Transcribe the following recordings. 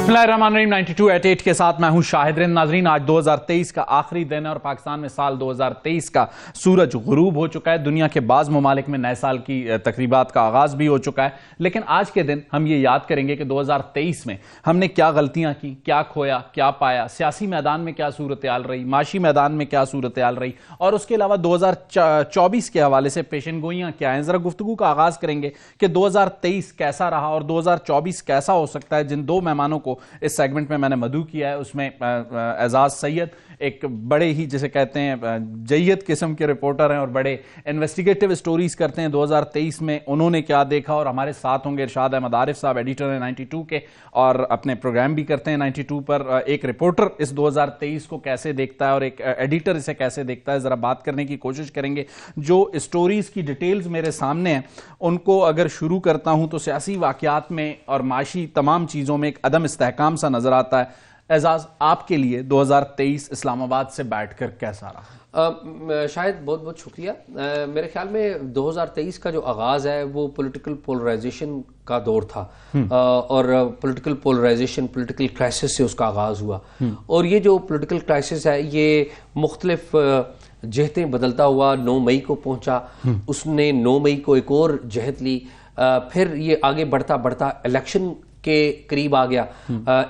Bismillahirrahmanirrahim 92@8 کے ساتھ میں ہوں شاہد رند. ناظرین، آج 2023 کا آخری دن ہے اور پاکستان میں سال 2023 کا سورج غروب ہو چکا ہے. دنیا کے بعض ممالک میں نئے سال کی تقریبات کا آغاز بھی ہو چکا ہے. لیکن آج کے دن ہم یہ یاد کریں گے کہ 2023 میں ہم نے کیا غلطیاں کی، کیا کھویا، کیا پایا، سیاسی میدان میں کیا صورتحال رہی، معاشی میدان میں کیا صورتحال رہی، اور اس کے علاوہ 2024 کے حوالے سے پیشن گوئیاں کیا ہیں. ذرا گفتگو کا آغاز کریں گے کہ 2023 کیسا رہا اور 2024 کیسا ہو سکتا ہے. جن دو مہمانوں کو اس سیگمنٹ میں نے مدعو کیا ہے، اس میں اعزاز سید ایک بڑے ہی جسے کہتے ہیں جید قسم کے رپورٹر ہیں اور بڑے انویسٹیگیٹو سٹوریز کرتے ہیں. 2023 میں انہوں نے کیا دیکھا، اور ہمارے ساتھ ہوں گے ارشاد احمد عارف صاحب، ایڈیٹر ہیں 92 کے اور اپنے پروگرام بھی کرتے ہیں 92 پر. ایک رپورٹر اس 2023 کو کیسے دیکھتا ہے اور ایک ایڈیٹر اسے کیسے دیکھتا ہے، ذرا بات کرنے کی کوشش کریں گے. جو سٹوریز کی ڈیٹیلز میرے سامنے ہیں ان کو اگر شروع کرتا ہوں تو سیاسی واقعات میں اور معاشی تمام چیزوں میں ایک عدم استحکام سا نظر آتا ہے. اعزاز، آپ کے لیے 2023 اسلام آباد سے بیٹھ کر کیسا رہا؟ شاید بہت بہت شکریہ. میرے خیال میں 2023 کا جو آغاز ہے وہ پولیٹیکل پولرائزیشن کا دور تھا اور پولیٹیکل پولرائزیشن، پولیٹیکل کرائسس سے اس کا آغاز ہوا. اور یہ جو پولیٹیکل کرائسس ہے یہ مختلف جہتیں بدلتا ہوا 9 مئی کو پہنچا. اس نے 9 مئی کو ایک اور جہت لی، پھر یہ آگے بڑھتا بڑھتا الیکشن کے قریب آ گیا.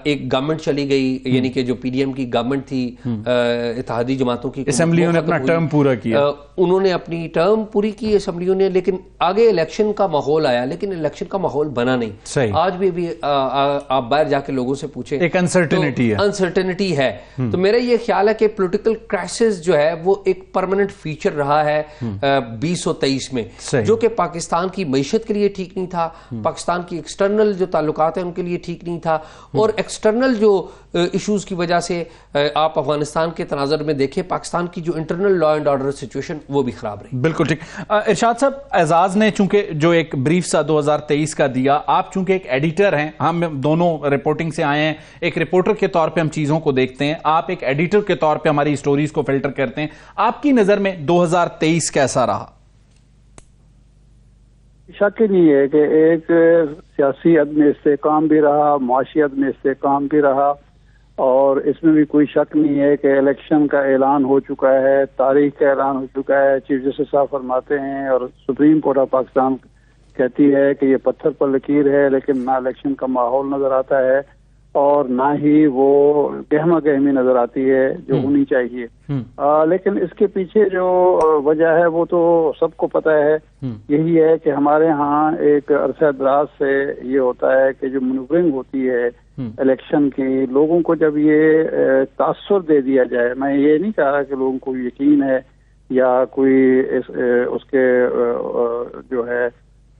ایک گورنمنٹ چلی گئی، یعنی کہ جو پی ڈی ایم کی گورنمنٹ تھی، اتحادی جماعتوں کی، اسمبلیوں نے اپنا ٹرم پورا کیا، انہوں نے اپنی ٹرم پوری کی اسمبلیوں نے. لیکن آگے الیکشن کا ماحول آیا، لیکن الیکشن کا ماحول بنا نہیں. صحیح. آج بھی آپ باہر جا کے لوگوں سے پوچھیں، ایک انسرٹنٹی ہے. تو میرا یہ خیال ہے کہ پولیٹیکل کرائسس جو ہے وہ ایک پرماننٹ فیچر رہا ہے 2023 میں، جو کہ پاکستان کی معیشت کے لیے ٹھیک نہیں تھا، پاکستان کی ایکسٹرنل جو تعلقات ہیں ان کے لیے ٹھیک نہیں تھا، اور ایکسٹرنل جو ایشوز کی وجہ سے آپ افغانستان کے تناظر میں دیکھیں پاکستان کی جو internal law and order situation وہ بھی خراب رہی. بالکل ٹھیک. ارشاد صاحب، اعزاز نے چونکہ جو ایک بریف سا 2023 کا دیا، آپ چونکہ ایک ایڈیٹر ہیں، ہم دونوں رپورٹنگ سے آئے ہیں، ایک رپورٹر کے طور پہ ہم چیزوں کو دیکھتے ہیں، آپ ایک ایڈیٹر کے طور پہ ہماری سٹوریز کو فلٹر کرتے ہیں. آپ کی نظر میں 2023 کیسا رہا؟ شک ہی نہیں ہے کہ ایک سیاسی عدم استحکام بھی رہا، معاشی عدم استحکام بھی رہا، اور اس میں بھی کوئی شک نہیں ہے کہ الیکشن کا اعلان ہو چکا ہے، تاریخ کا اعلان ہو چکا ہے. چیف جسٹس صاحب فرماتے ہیں اور سپریم کورٹ آف پاکستان کہتی ہے کہ یہ پتھر پر لکیر ہے، لیکن نہ الیکشن کا ماحول نظر آتا ہے اور نہ ہی وہ گہما گہمی نظر آتی ہے جو ہونی چاہیے. لیکن اس کے پیچھے جو وجہ ہے وہ تو سب کو پتہ ہے. یہی ہے کہ ہمارے ہاں ایک عرصہ دراز سے یہ ہوتا ہے کہ جو منورنگ ہوتی ہے الیکشن کی، لوگوں کو جب یہ تاثر دے دیا جائے، میں یہ نہیں کہہ رہا کہ لوگوں کو یقین ہے یا کوئی اس کے جو ہے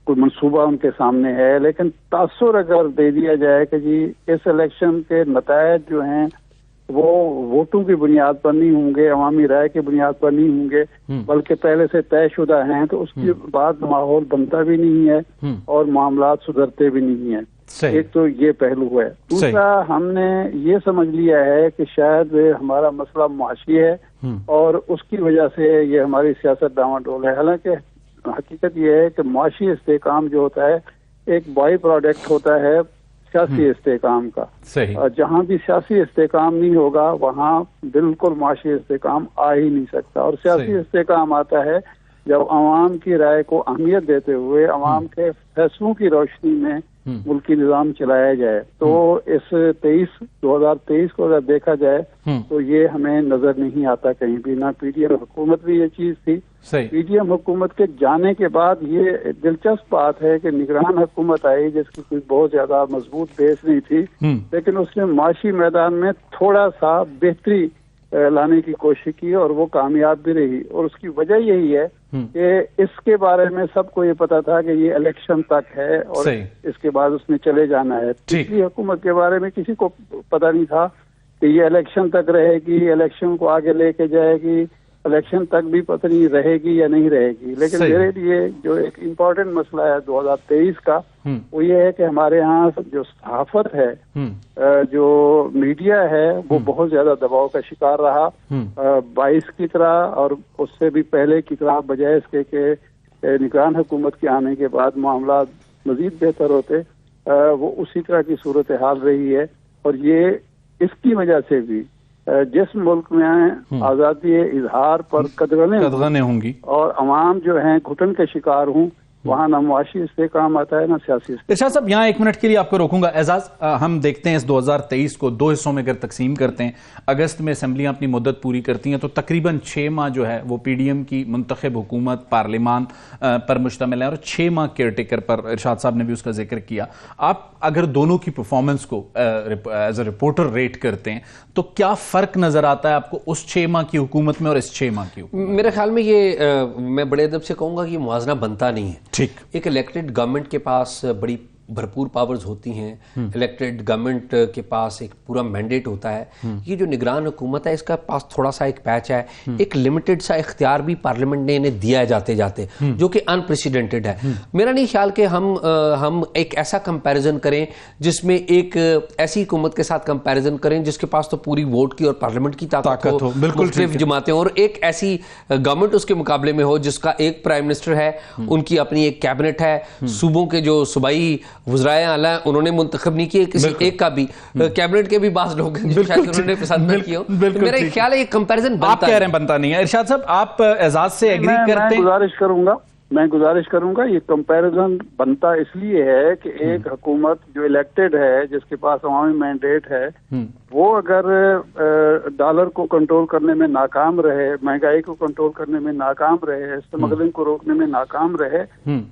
کوئی منصوبہ ان کے سامنے ہے، لیکن تاثر اگر دے دیا جائے کہ جی اس الیکشن کے نتائج جو ہیں وہ ووٹوں کی بنیاد پر نہیں ہوں گے، عوامی رائے کی بنیاد پر نہیں ہوں گے، بلکہ پہلے سے طے شدہ ہیں، تو اس کے بعد ماحول بنتا بھی نہیں ہے اور معاملات سدھرتے بھی نہیں ہیں. ایک تو یہ پہلو ہے. دوسرا، ہم نے یہ سمجھ لیا ہے کہ شاید ہمارا مسئلہ معاشی ہے اور اس کی وجہ سے یہ ہماری سیاست ڈاواڈول ہے. حالانکہ حقیقت یہ ہے کہ معاشی استحکام جو ہوتا ہے ایک بائی پروڈکٹ ہوتا ہے سیاسی استحکام کا. جہاں بھی سیاسی استحکام نہیں ہوگا وہاں بالکل معاشی استحکام آ ہی نہیں سکتا. اور سیاسی استحکام آتا ہے جب عوام کی رائے کو اہمیت دیتے ہوئے عوام کے فیصلوں کی روشنی میں ملکی نظام چلایا جائے. تو اس 2023 کو اگر دیکھا جائے تو یہ ہمیں نظر نہیں آتا کہیں بھی. نہ پی ڈی ایم حکومت بھی یہ چیز تھی. پی ڈی ایم حکومت کے جانے کے بعد یہ دلچسپ بات ہے کہ نگران حکومت آئی جس کی کوئی بہت زیادہ مضبوط بیس نہیں تھی، لیکن اس نے معاشی میدان میں تھوڑا سا بہتری لانے کی کوشش کی اور وہ کامیاب بھی رہی. اور اس کی وجہ یہی ہے کہ اس کے بارے میں سب کو یہ پتا تھا کہ یہ الیکشن تک ہے اور اس کے بعد اس نے چلے جانا ہے. پچھلی حکومت کے بارے میں کسی کو پتا نہیں تھا کہ یہ الیکشن تک رہے گی، الیکشن کو آگے لے کے جائے گی. الیکشن تک بھی پتہ نہیں رہے گی یا نہیں رہے گی. لیکن میرے لیے جو ایک امپورٹنٹ مسئلہ ہے 2023 کا وہ یہ ہے کہ ہمارے ہاں جو صحافت ہے, جو میڈیا ہے, وہ بہت زیادہ دباؤ کا شکار رہا. 22 کی طرح اور اس سے بھی پہلے کی طرح, بجائے اس کے کہ نگران حکومت کے آنے کے بعد معاملات مزید بہتر ہوتے, وہ اسی طرح کی صورتحال رہی ہے. اور یہ اس کی وجہ سے بھی جس ملک میں آزادی اظہار پر قدغنیں ہوں گی اور عوام جو ہیں گھٹن کے شکار ہوں, وہاں نہ معاشی استحکام آتا ہے نہ سیاسی. ارشاد صاحب یہاں ایک منٹ کے لیے آپ کو روکوں گا. اعزاز, ہم دیکھتے ہیں اس 2023 کو 2 حصوں میں اگر تقسیم کرتے ہیں, اگست میں اسمبلیاں اپنی مدت پوری کرتی ہیں تو تقریباً 6 ماہ جو ہے وہ پی ڈی ایم کی منتخب حکومت پارلیمان پر مشتمل ہے اور 6 ماہ کیئر ٹیکر پر. ارشاد صاحب نے بھی اس کا ذکر کیا. آپ اگر دونوں کی پرفارمنس کو ایز اے رپورٹر ریٹ کرتے ہیں تو کیا فرق نظر آتا ہے آپ کو اس 6 ماہ کی حکومت میں اور اس 6 ماہ کی حکومت؟ میرے خیال میں یہ میں بڑے ادب سے کہوں گا کہ یہ موازنہ بنتا نہیں ہے. ٹھیک, ایک الیکٹڈ گورنمنٹ کے پاس بڑی بھرپور پاورز ہوتی ہیں, الیکٹڈ گورنمنٹ کے پاس ایک پورا مینڈیٹ ہوتا ہے. یہ جو نگران حکومت ہے اس کا پاس تھوڑا سا ایک پیچ ہے, ایک لمیٹڈ سا اختیار بھی پارلیمنٹ نے انہیں دیا ہے جاتے جاتے, جو کہ انپریسیڈنٹڈ ہے. میرا نہیں خیال کہ ہم ایک ایسا کمپیریزن کریں جس میں ایک ایسی حکومت کے ساتھ کمپیریزن کریں جس کے پاس تو پوری ووٹ کی اور پارلیمنٹ کی طاقت ہو, مختلف جماعتیں, اور ایک ایسی گورنمنٹ اس کے مقابلے میں ہو جس کا ایک پرائم منسٹر ہے, ان کی اپنی ایک کیبنٹ ہے, صوبوں کے جو صوبائی وزرائے اعلیٰ انہوں نے منتخب نہیں کیے کسی ایک کا بھی, کیبنٹ کے بھی بعض لوگ ہیں جو شاید انہوں نے پسند نہ کیا. میرا خیال ہے یہ کمپیریزن آپ کہہ رہے ہیں بنتا نہیں ہے. ارشاد صاحب آپ اعزاز سے ایگری کرتے ہیں؟ میں گزارش کروں گا یہ کمپیریزن بنتا اس لیے ہے کہ ایک حکومت جو الیکٹڈ ہے, جس کے پاس عوامی مینڈیٹ ہے, وہ اگر ڈالر کو کنٹرول کرنے میں ناکام رہے, مہنگائی کو کنٹرول کرنے میں ناکام رہے, اسمگلنگ کو روکنے میں ناکام رہے,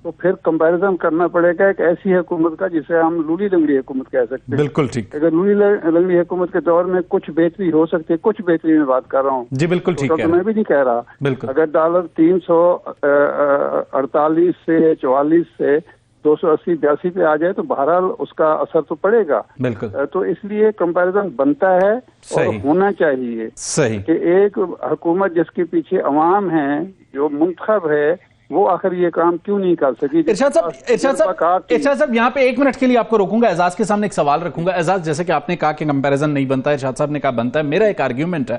تو پھر کمپیریزن کرنا پڑے گا ایک ایسی حکومت کا جسے ہم لولی لنگڑی حکومت کہہ سکتے ہیں. بالکل ٹھیک. اگر لولی لنگڑی حکومت کے دور میں کچھ بہتری ہو سکتی ہے, کچھ بہتری میں بات کر رہا ہوں, جی بالکل ٹھیک ہے, میں بھی نہیں کہہ رہا. اگر ڈالر 348 سے 44 سے 280-82 پہ آ جائے تو بہرحال اس کا اثر تو پڑے گا. بالکل. تو اس لیے کمپیریزن بنتا ہے اور ہونا چاہیے. صحیح. کہ ایک حکومت جس کے پیچھے عوام ہیں, جو منتخب ہے, وہ آخر یہ کام کیوں نہیں کر سکی. ارشاد صاحب یہاں پہ 1 منٹ کے لیے آپ کو روکوں گا. اعزاز کے سامنے ایک سوال رکھوں گا. اعزاز, جیسے کہ آپ نے کہا کہ کمپیریزن نہیں بنتا ہے, ارشاد صاحب نے کہا بنتا ہے. میرا ایک آرگیومنٹ ہے,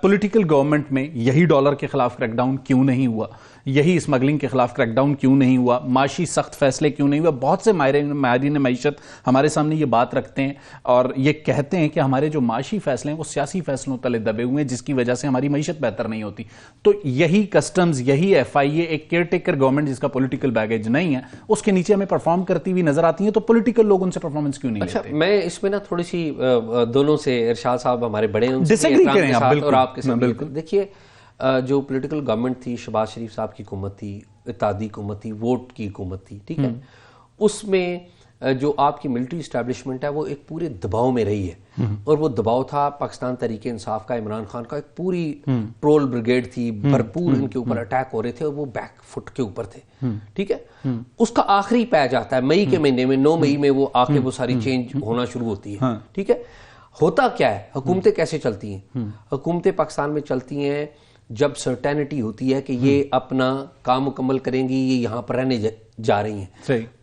پولیٹیکل گورنمنٹ میں یہی ڈالر کے خلاف کریک ڈاؤن کیوں نہیں ہوا, یہی اسمگلنگ کے خلاف کریک ڈاؤن کیوں نہیں ہوا, معاشی سخت فیصلے کیوں نہیں ہوا. بہت سے ماہرین معیشت ہمارے سامنے یہ بات رکھتے ہیں اور یہ کہتے ہیں کہ ہمارے جو معاشی فیصلے ہیں وہ سیاسی فیصلوں تلے دبے ہوئے ہیں, جس کی وجہ سے ہماری معیشت بہتر نہیں ہوتی. تو یہی کسٹمز, یہی ایف آئی اے, ایک کیئر ٹیکر گورنمنٹ جس کا پولیٹیکل بیگیج نہیں ہے, اس کے نیچے ہمیں پرفارم کرتی ہوئی نظر آتی ہیں, تو پولیٹیکل لوگ ان سے پرفارمنس کیوں نہیں لیتے؟ اچھا, میں اس میں نا تھوڑی سی دونوں سے, ارشاد صاحب ہمارے بڑے ہیں, ڈس ایگری کریں آپ اور آپ کے ساتھ. بالکل. دیکھیے, جو پولیٹیکل گورنمنٹ تھی, شہباز شریف صاحب کی حکومت تھی, اتحادی حکومت تھی, ووٹ کی حکومت تھی, ٹھیک ہے, اس میں جو آپ کی ملٹری اسٹیبلشمنٹ ہے وہ ایک پورے دباؤ میں رہی ہے, اور وہ دباؤ تھا پاکستان تحریک انصاف کا, عمران خان کا, ایک پوری ٹرول بریگیڈ تھی, بھرپور ان کے اوپر اٹیک ہو رہے تھے, اور وہ بیک فٹ کے اوپر تھے, ٹھیک ہے. اس کا آخری پیچ آتا ہے مئی کے مہینے میں, 9 مئی میں وہ آ کے وہ ساری چینج ہونا شروع ہوتی ہے, ٹھیک ہے. ہوتا کیا ہے, حکومتیں کیسے چلتی ہیں؟ حکومتیں پاکستان میں چلتی ہیں جب سرٹینٹی ہوتی ہے کہ یہ اپنا کام مکمل کریں گی, یہ یہاں پر رہنے جا رہی ہیں.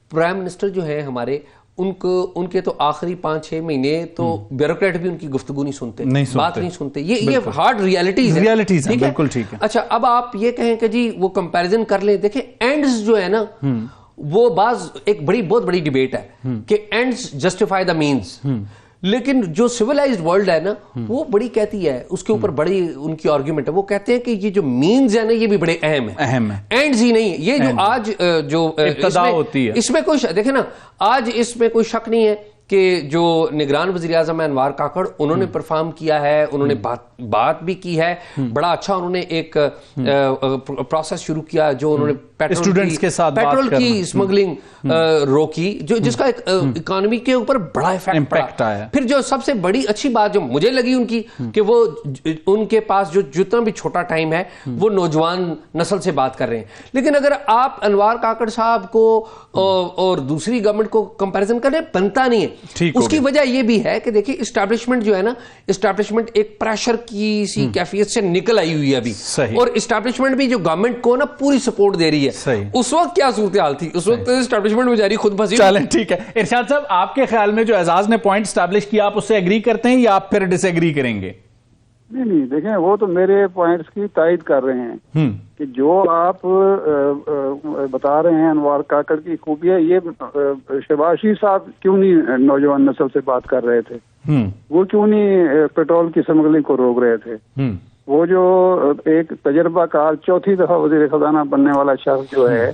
پرائم منسٹر جو ہے ہمارے, ان کے تو آخری 5-6 مہینے تو بیوروکریٹ بھی ان کی گفتگو نہیں سنتے, بات نہیں سنتے. یہ ہارڈ ریالٹیز ہیں. بالکل ٹھیک ہے. اچھا, اب آپ یہ کہیں کہ جی وہ کمپیریزن کر لیں. دیکھیں, اینڈز جو ہے نا, وہ ایک بہت بڑی ڈیبیٹ ہے کہ اینڈز جسٹیفائی دا مینز. لیکن جو سیولائزڈ ورلڈ ہے نا, وہ بڑی کہتی ہے, اس کے اوپر بڑی ان کی آرگیومنٹ ہے, وہ کہتے ہیں کہ یہ جو مینز ہے نا, یہ بھی بڑے اہم ہیں, اینڈز ہی نہیں. یہ جو آج جو ابتدا ہوتی ہے, اس میں کوئی دیکھیں نا, آج اس میں کوئی شک نہیں ہے کہ جو نگران وزیر اعظم انوار کاکڑ, انہوں نے پرفارم کیا ہے, انہوں نے بات بھی کی ہے, بڑا اچھا انہوں نے ایک پروسیس شروع کیا, جو انہوں نے پیٹرول کی اسمگلنگ روکی, جس کا اکانومی کے اوپر بڑا ایفیکٹ آیا. پھر جو سب سے بڑی اچھی بات جو مجھے لگی ان کی, کہ وہ ان کے پاس جو جتنا بھی چھوٹا ٹائم ہے وہ نوجوان نسل سے بات کر رہے ہیں. لیکن اگر آپ انوار کاکڑ صاحب کو اور دوسری گورنمنٹ کو کمپیریزن کریں, بنتا نہیں ہے. اس کی وجہ یہ بھی ہے کہ دیکھیں اسٹیبلشمنٹ جو ہے نا، اسٹیبلشمنٹ ایک پریشر کی سی کیفیت سے نکل آئی ہوئی ہے ابھی، اور اسٹیبلشمنٹ بھی جو گورنمنٹ کو نا پوری سپورٹ دے رہی ہے. اس وقت کیا صورتحال تھی؟ اس وقت اسٹیبلشمنٹ بیچاری خود پھنسی. چلیں ٹھیک ہے. ارشاد صاحب، آپ کے خیال میں جو اعزاز نے پوائنٹ اسٹیبلش کیا، آپ اس سے ایگری کرتے ہیں یا آپ پھر ڈس ایگری کریں گے؟ نہیں دیکھیں، وہ تو میرے پوائنٹس کی تائید کر رہے ہیں کہ جو آپ بتا رہے ہیں انوار کاکڑ کی خوبیاں، یہ شہباز شریف صاحب کیوں نہیں نوجوان نسل سے بات کر رہے تھے؟ وہ کیوں نہیں پیٹرول کی سمگلنگ کو روک رہے تھے؟ وہ جو ایک تجربہ کار چوتھی دفعہ وزیر خزانہ بننے والا شخص جو ہے،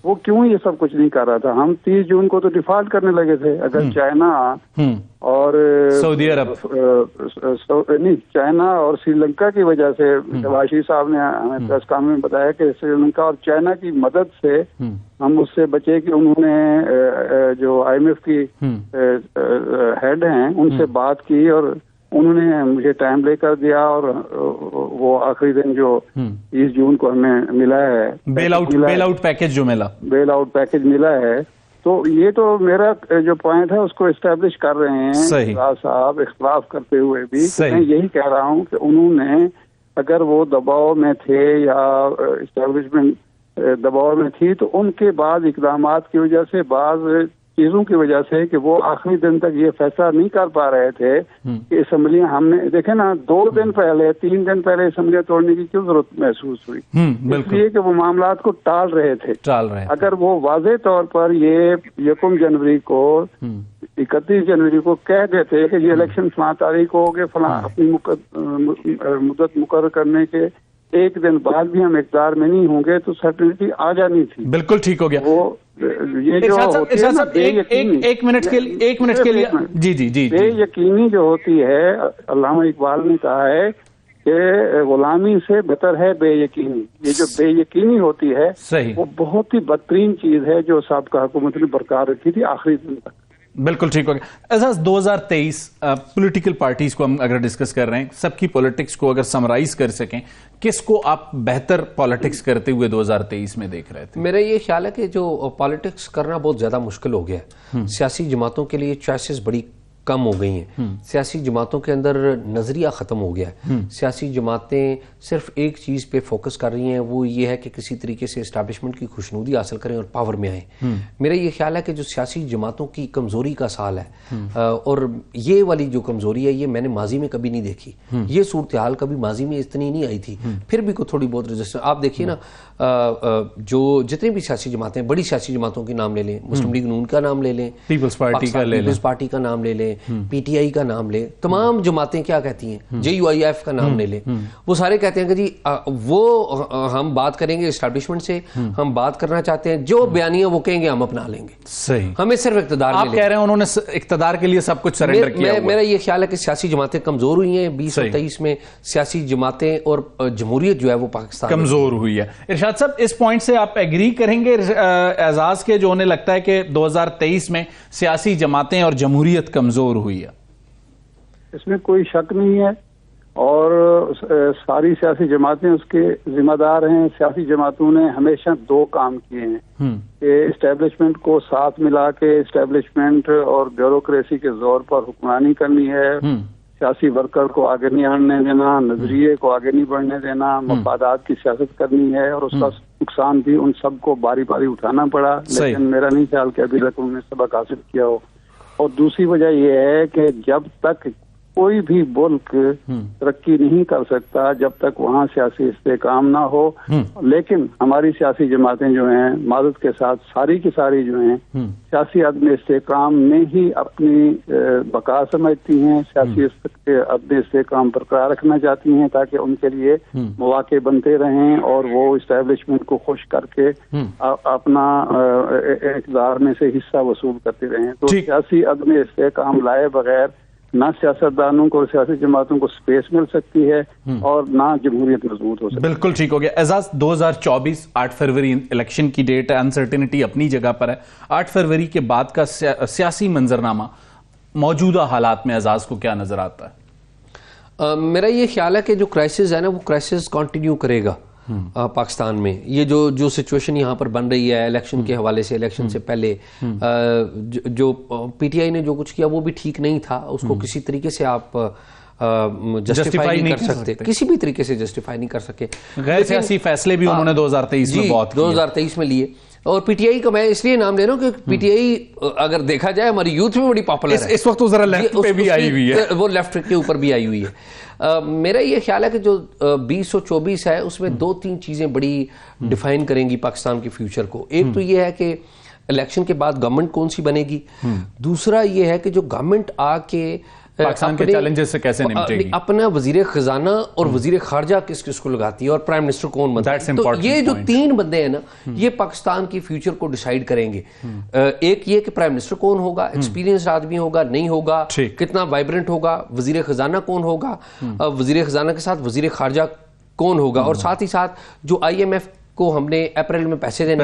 وہ کیوں یہ سب کچھ نہیں کر رہا تھا؟ ہم 30 جون کو تو ڈیفالٹ کرنے لگے تھے. اگر چائنا اور سعودی عرب نہیں، چائنا اور سری لنکا کی وجہ سے، شہباز شریف صاحب نے ہمیں پریس کانفرنس میں بتایا کہ سری لنکا اور چائنا کی مدد سے ہم اس سے بچے کہ انہوں نے جو IMF کی ہیڈ ہیں ان سے بات کی، اور انہوں نے مجھے ٹائم لے کر دیا، اور وہ آخری دن جو 30 جون کو ہمیں ملا ہے بیل آؤٹ پیکج جو ملا، بیل آؤٹ پیکج ملا ہے. تو یہ تو میرا جو پوائنٹ ہے اس کو اسٹیبلش کر رہے ہیں صاحب، اختلاف کرتے ہوئے بھی. میں یہی کہہ رہا ہوں کہ انہوں نے اگر وہ دباؤ میں تھے یا اسٹیبلشمنٹ دباؤ میں تھی، تو ان کے بعد اقدامات کی وجہ سے، بعض چیزوں کی وجہ سے کہ وہ آخری دن تک یہ فیصلہ نہیں کر پا رہے تھے کہ اسمبلیاں، ہم نے دیکھے نا 2 دن پہلے 3 دن پہلے اسمبلیاں توڑنے کی کیوں ضرورت محسوس ہوئی؟ اس لیے کہ وہ معاملات کو ٹال رہے تھے. اگر وہ واضح طور پر یہ 1 جنوری کو 31 جنوری کو کہہ دیتے کہ یہ الیکشن فلاں تاریخ ہو گئے، فلاں اپنی مدت مقرر کرنے کے 1 دن بعد بھی ہم اقتدار میں نہیں ہوں گے، تو سرٹنٹی آ جانی تھی. بالکل ٹھیک ہو گیا. وہ ایک منٹ کے لیے جی بے یقینی جو ہوتی ہے، علامہ اقبال نے کہا ہے کہ غلامی سے بہتر ہے بے یقینی. یہ جو بے یقینی ہوتی ہے وہ بہت ہی بدترین چیز ہے جو سابقہ حکومت نے برقرار رکھی تھی آخری دن تک. بالکل ٹھیک ہو گیا. اعزاز، 2023 پولیٹیکل پارٹیز کو ہم اگر ڈسکس کر رہے ہیں، سب کی پولیٹکس کو اگر سمرائز کر سکیں، کس کو آپ بہتر پالیٹکس کرتے ہوئے 2023 میں دیکھ رہے تھے؟ میرا یہ خیال ہے کہ جو پالیٹکس کرنا بہت زیادہ مشکل ہو گیا ہے. سیاسی جماعتوں کے لیے چوائسز بڑی کم ہو گئی ہیں. سیاسی جماعتوں کے اندر نظریہ ختم ہو گیا ہے. سیاسی جماعتیں صرف ایک چیز پہ فوکس کر رہی ہیں، وہ یہ ہے کہ کسی طریقے سے اسٹیبلشمنٹ کی خوشنودی حاصل کریں اور پاور میں آئیں. میرا یہ خیال ہے کہ جو سیاسی جماعتوں کی کمزوری کا سال ہے، اور یہ والی جو کمزوری ہے، یہ میں نے ماضی میں کبھی نہیں دیکھی. یہ صورتحال کبھی ماضی میں اتنی نہیں آئی تھی. پھر بھی کوئی تھوڑی بہت ریزسٹنس آپ دیکھیے نا، جو جتنی بھی سیاسی جماعتیں، بڑی سیاسی جماعتوں کے نام لے لیں، مسلم لیگ نون کا نام لے لیں، پیپلز پارٹی کا نام لے لیں، PTI کا نام لے، تمام جماعتیں کیا کہتی ہیں، JUIF کا نام لے لیں، وہ سارے کہتے ہیں کہ جی وہ ہم بات کریں گے اسٹیبلشمنٹ سے، ہم بات کرنا چاہتے ہیں، جو بیانیہ وہ کہیں گے ہم اپنا لیں گے. صحیح. ہمیں صرف اقتدار آپ کہہ رہے ہیں انہوں نے اقتدار کے لیے سب کچھ سرنڈر کیا. میرا یہ خیال ہے کہ سیاسی جماعتیں کمزور ہوئی ہیں. 20 اور 23 میں سیاسی جماعتیں اور جمہوریت جو ہے وہ پاکستان کمزور ہوئی ہے. ارشاد صاحب، اس پوائنٹ سے آپ ایگری کریں گے اعزاز کے، جو انہیں لگتا ہے کہ 2023 میں سیاسی جماعتیں اور جمہوریت کمزور ہوئی ہے؟ اس میں کوئی شک نہیں ہے، اور ساری سیاسی جماعتیں اس کے ذمہ دار ہیں. سیاسی جماعتوں نے ہمیشہ 2 کام کیے ہیں کہ اسٹیبلشمنٹ کو ساتھ ملا کے اسٹیبلشمنٹ اور بیوروکریسی کے زور پر حکمرانی کرنی ہے. سیاسی ورکر کو آگے نہیں آنے دینا، نظریے کو آگے نہیں بڑھنے دینا، مفادات کی سیاست کرنی ہے، اور اس کا نقصان بھی ان سب کو باری باری اٹھانا پڑا. لیکن میرا نہیں خیال کہ ابھی تک انہوں نے سبق حاصل کیا ہو. اور دوسری وجہ یہ ہے کہ جب تک کوئی بھی ملک ترقی نہیں کر سکتا جب تک وہاں سیاسی استحکام نہ ہو. لیکن ہماری سیاسی جماعتیں جو ہیں، معذرت کے ساتھ ساری کی ساری جو ہیں، سیاسی عدم استحکام میں ہی اپنی بقا سمجھتی ہیں. سیاسی عدم استحکام برقرار رکھنا چاہتی ہیں تاکہ ان کے لیے مواقع بنتے رہیں اور وہ اسٹیبلشمنٹ کو خوش کر کے اپنا اقتدار میں سے حصہ وصول کرتے رہیں. تو سیاسی عدم استحکام لائے بغیر نہ سیاستدانوں کو اور سیاسی جماعتوں کو سپیس مل سکتی ہے اور نہ جمہوریت مضبوط ہو سکتی ہے. بالکل ٹھیک ہو گیا. اعزاز، 2024 8 فروری الیکشن کی ڈیٹ ہے، انسرٹینٹی اپنی جگہ پر ہے. 8 فروری کے بعد کا سیاسی منظرنامہ موجودہ حالات میں اعزاز کو کیا نظر آتا ہے؟ میرا یہ خیال ہے کہ جو کرائسس ہے نا، وہ کرائسس کنٹینیو کرے گا. پاکستان میں. یہ جو سچویشن یہاں پر بن رہی ہے الیکشن کے حوالے سے, الیکشن سے پہلے جو پی ٹی آئی نے جو کچھ کیا وہ بھی ٹھیک نہیں تھا. اس کو کسی طریقے سے آپ جسٹیفائی نہیں کر سکتے, کسی بھی طریقے سے جسٹیفائی نہیں کر سکے. غیر سیاسی فیصلے بھی انہوں نے 2023 میں بہت 2023 میں لیے. اور پی ٹی آئی کا میں اس لیے نام لے رہا ہوں کہ پی ٹی آئی اگر دیکھا جائے ہماری یوتھ میں بڑی پاپولر ہے اس وقت. ذرا لیفٹ پہ بھی آئی ہوئی ہے, وہ لیفٹ کے اوپر بھی آئی ہوئی ہے. میرا یہ خیال ہے کہ جو 2024 ہے اس میں 2-3 چیزیں بڑی ڈیفائن کریں گی پاکستان کے فیوچر کو. ایک تو یہ ہے کہ الیکشن کے بعد گورنمنٹ کون سی بنے گی. دوسرا یہ ہے کہ جو گورنمنٹ آ کے پاکستان کے چیلنجز سے کیسے نمٹے گی, اپنا وزیر خزانہ اور وزیر خارجہ کس کو لگاتی ہے اور پرائم منسٹر کون بنتا ہے. تو یہ جو 3 بندے ہیں نا, یہ پاکستان کی فیوچر کو ڈیسائیڈ کریں گے. ایک یہ کہ پرائم منسٹر کون ہوگا, ایکسپیرینس آدمی ہوگا نہیں ہوگا, کتنا وائبرنٹ ہوگا, وزیر خزانہ کون ہوگا, وزیر خزانہ کے ساتھ وزیر خارجہ کون ہوگا, اور ساتھ ہی ساتھ جو آئی ایم ایف کو ہم نے اپریل میں پیسے دینے,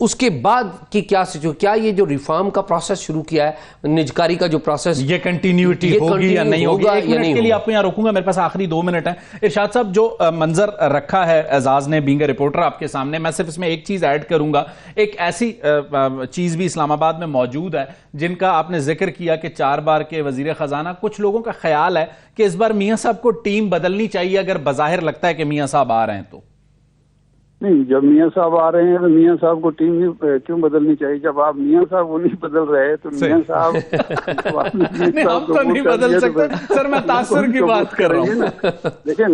اس کے بعد کی کیا یہ جو ریفارم کا پروسیس شروع کیا ہے, نجکاری کا جو پروسیس, یہ کنٹینیوٹی ہوگی یا نہیں ہوگی. ایک منٹ کے لیے آپ کو یہاں روکوں گا, میرے پاس آخری 2 منٹ ہیں. ارشاد صاحب, جو منظر رکھا ہے اعزاز نے بینگ اے رپورٹر آپ کے سامنے, میں صرف اس میں ایک چیز ایڈ کروں گا. ایک ایسی چیز بھی اسلام آباد میں موجود ہے جن کا آپ نے ذکر کیا کہ 4 بار کے وزیر خزانہ. کچھ لوگوں کا خیال ہے کہ اس بار میاں صاحب کو ٹیم بدلنی چاہیے اگر بظاہر لگتا ہے کہ میاں صاحب آ رہے ہیں تو. نہیں, جب میاں صاحب آ رہے ہیں تو میاں صاحب کو ٹیم کیوں بدلنی چاہیے؟ جب آپ میاں صاحب کو نہیں بدل رہے تو میاں صاحب ہم تو نہیں بدل سکتے سر, میں تاثر کی بات کر رہا ہوں. دیکھیں,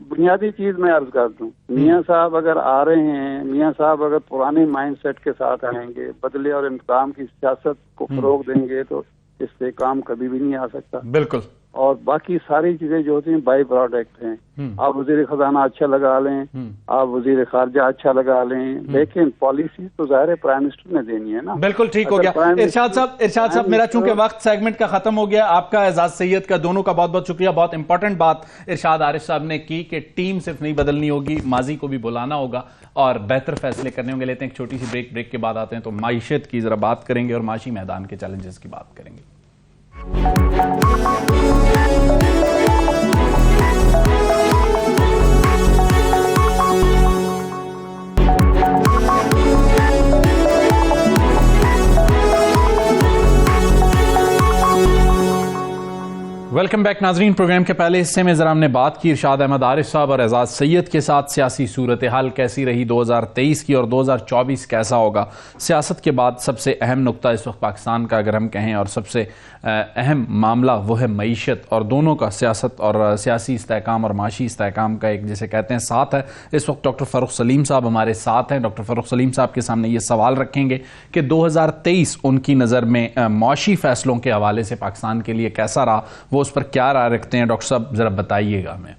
بنیادی چیز میں عرض کرتا ہوں, میاں صاحب اگر آ رہے ہیں, میاں صاحب اگر پرانے مائنڈ سیٹ کے ساتھ آئیں گے, بدلے اور انتقام کی سیاست کو فروغ دیں گے, تو اس سے کام کبھی بھی نہیں آ سکتا. بالکل. اور باقی ساری چیزیں جو ہوتی ہیں بائی پروڈکٹ ہیں. آپ وزیر خزانہ اچھا لگا لیں, آپ وزیر خارجہ اچھا لگا لیں, لیکن پالیسی تو ظاہر پرائم منسٹر نے دینی ہے نا. بالکل ٹھیک ہو گیا. ارشاد صاحب میرا چونکہ وقت سیگمنٹ کا ختم ہو گیا, آپ کا, اعزاز سید کا, دونوں کا بہت بہت شکریہ. بہت امپورٹنٹ بات ارشاد عارف صاحب نے کی کہ ٹیم صرف نہیں بدلنی ہوگی, ماضی کو بھی بلانا ہوگا اور بہتر فیصلے کرنے ہوں گے. لیتے ہیں ایک چھوٹی سی بریک کے بعد آتے ہیں تو معیشت کی ذرا بات کریں گے اور معاشی میدان کے چیلنجز کی بات کریں گے. ویلکم بیک ناظرین. پروگرام کے پہلے حصے میں ذرا ہم نے بات کی ارشاد احمد عارف صاحب اور اعزاز سید کے ساتھ سیاسی صورتحال کیسی رہی 2023 کی اور 2024 کیسا ہوگا. سیاست کے بعد سب سے اہم نقطہ اس وقت پاکستان کا اگر ہم کہیں اور سب سے اہم معاملہ وہ ہے معیشت, اور دونوں کا سیاست اور سیاسی استحکام اور معاشی استحکام کا ایک جسے کہتے ہیں ساتھ ہے. اس وقت ڈاکٹر فاروق سلیم صاحب ہمارے ساتھ ہیں. ڈاکٹر فاروق سلیم صاحب کے سامنے یہ سوال رکھیں گے کہ 2023 ان کی نظر میں معاشی فیصلوں کے حوالے سے پاکستان کے لیے کیسا رہا, وہ اس پر کیا رائے رکھتے ہیں. ڈاکٹر صاحب ذرا بتائیے گا ہمیں.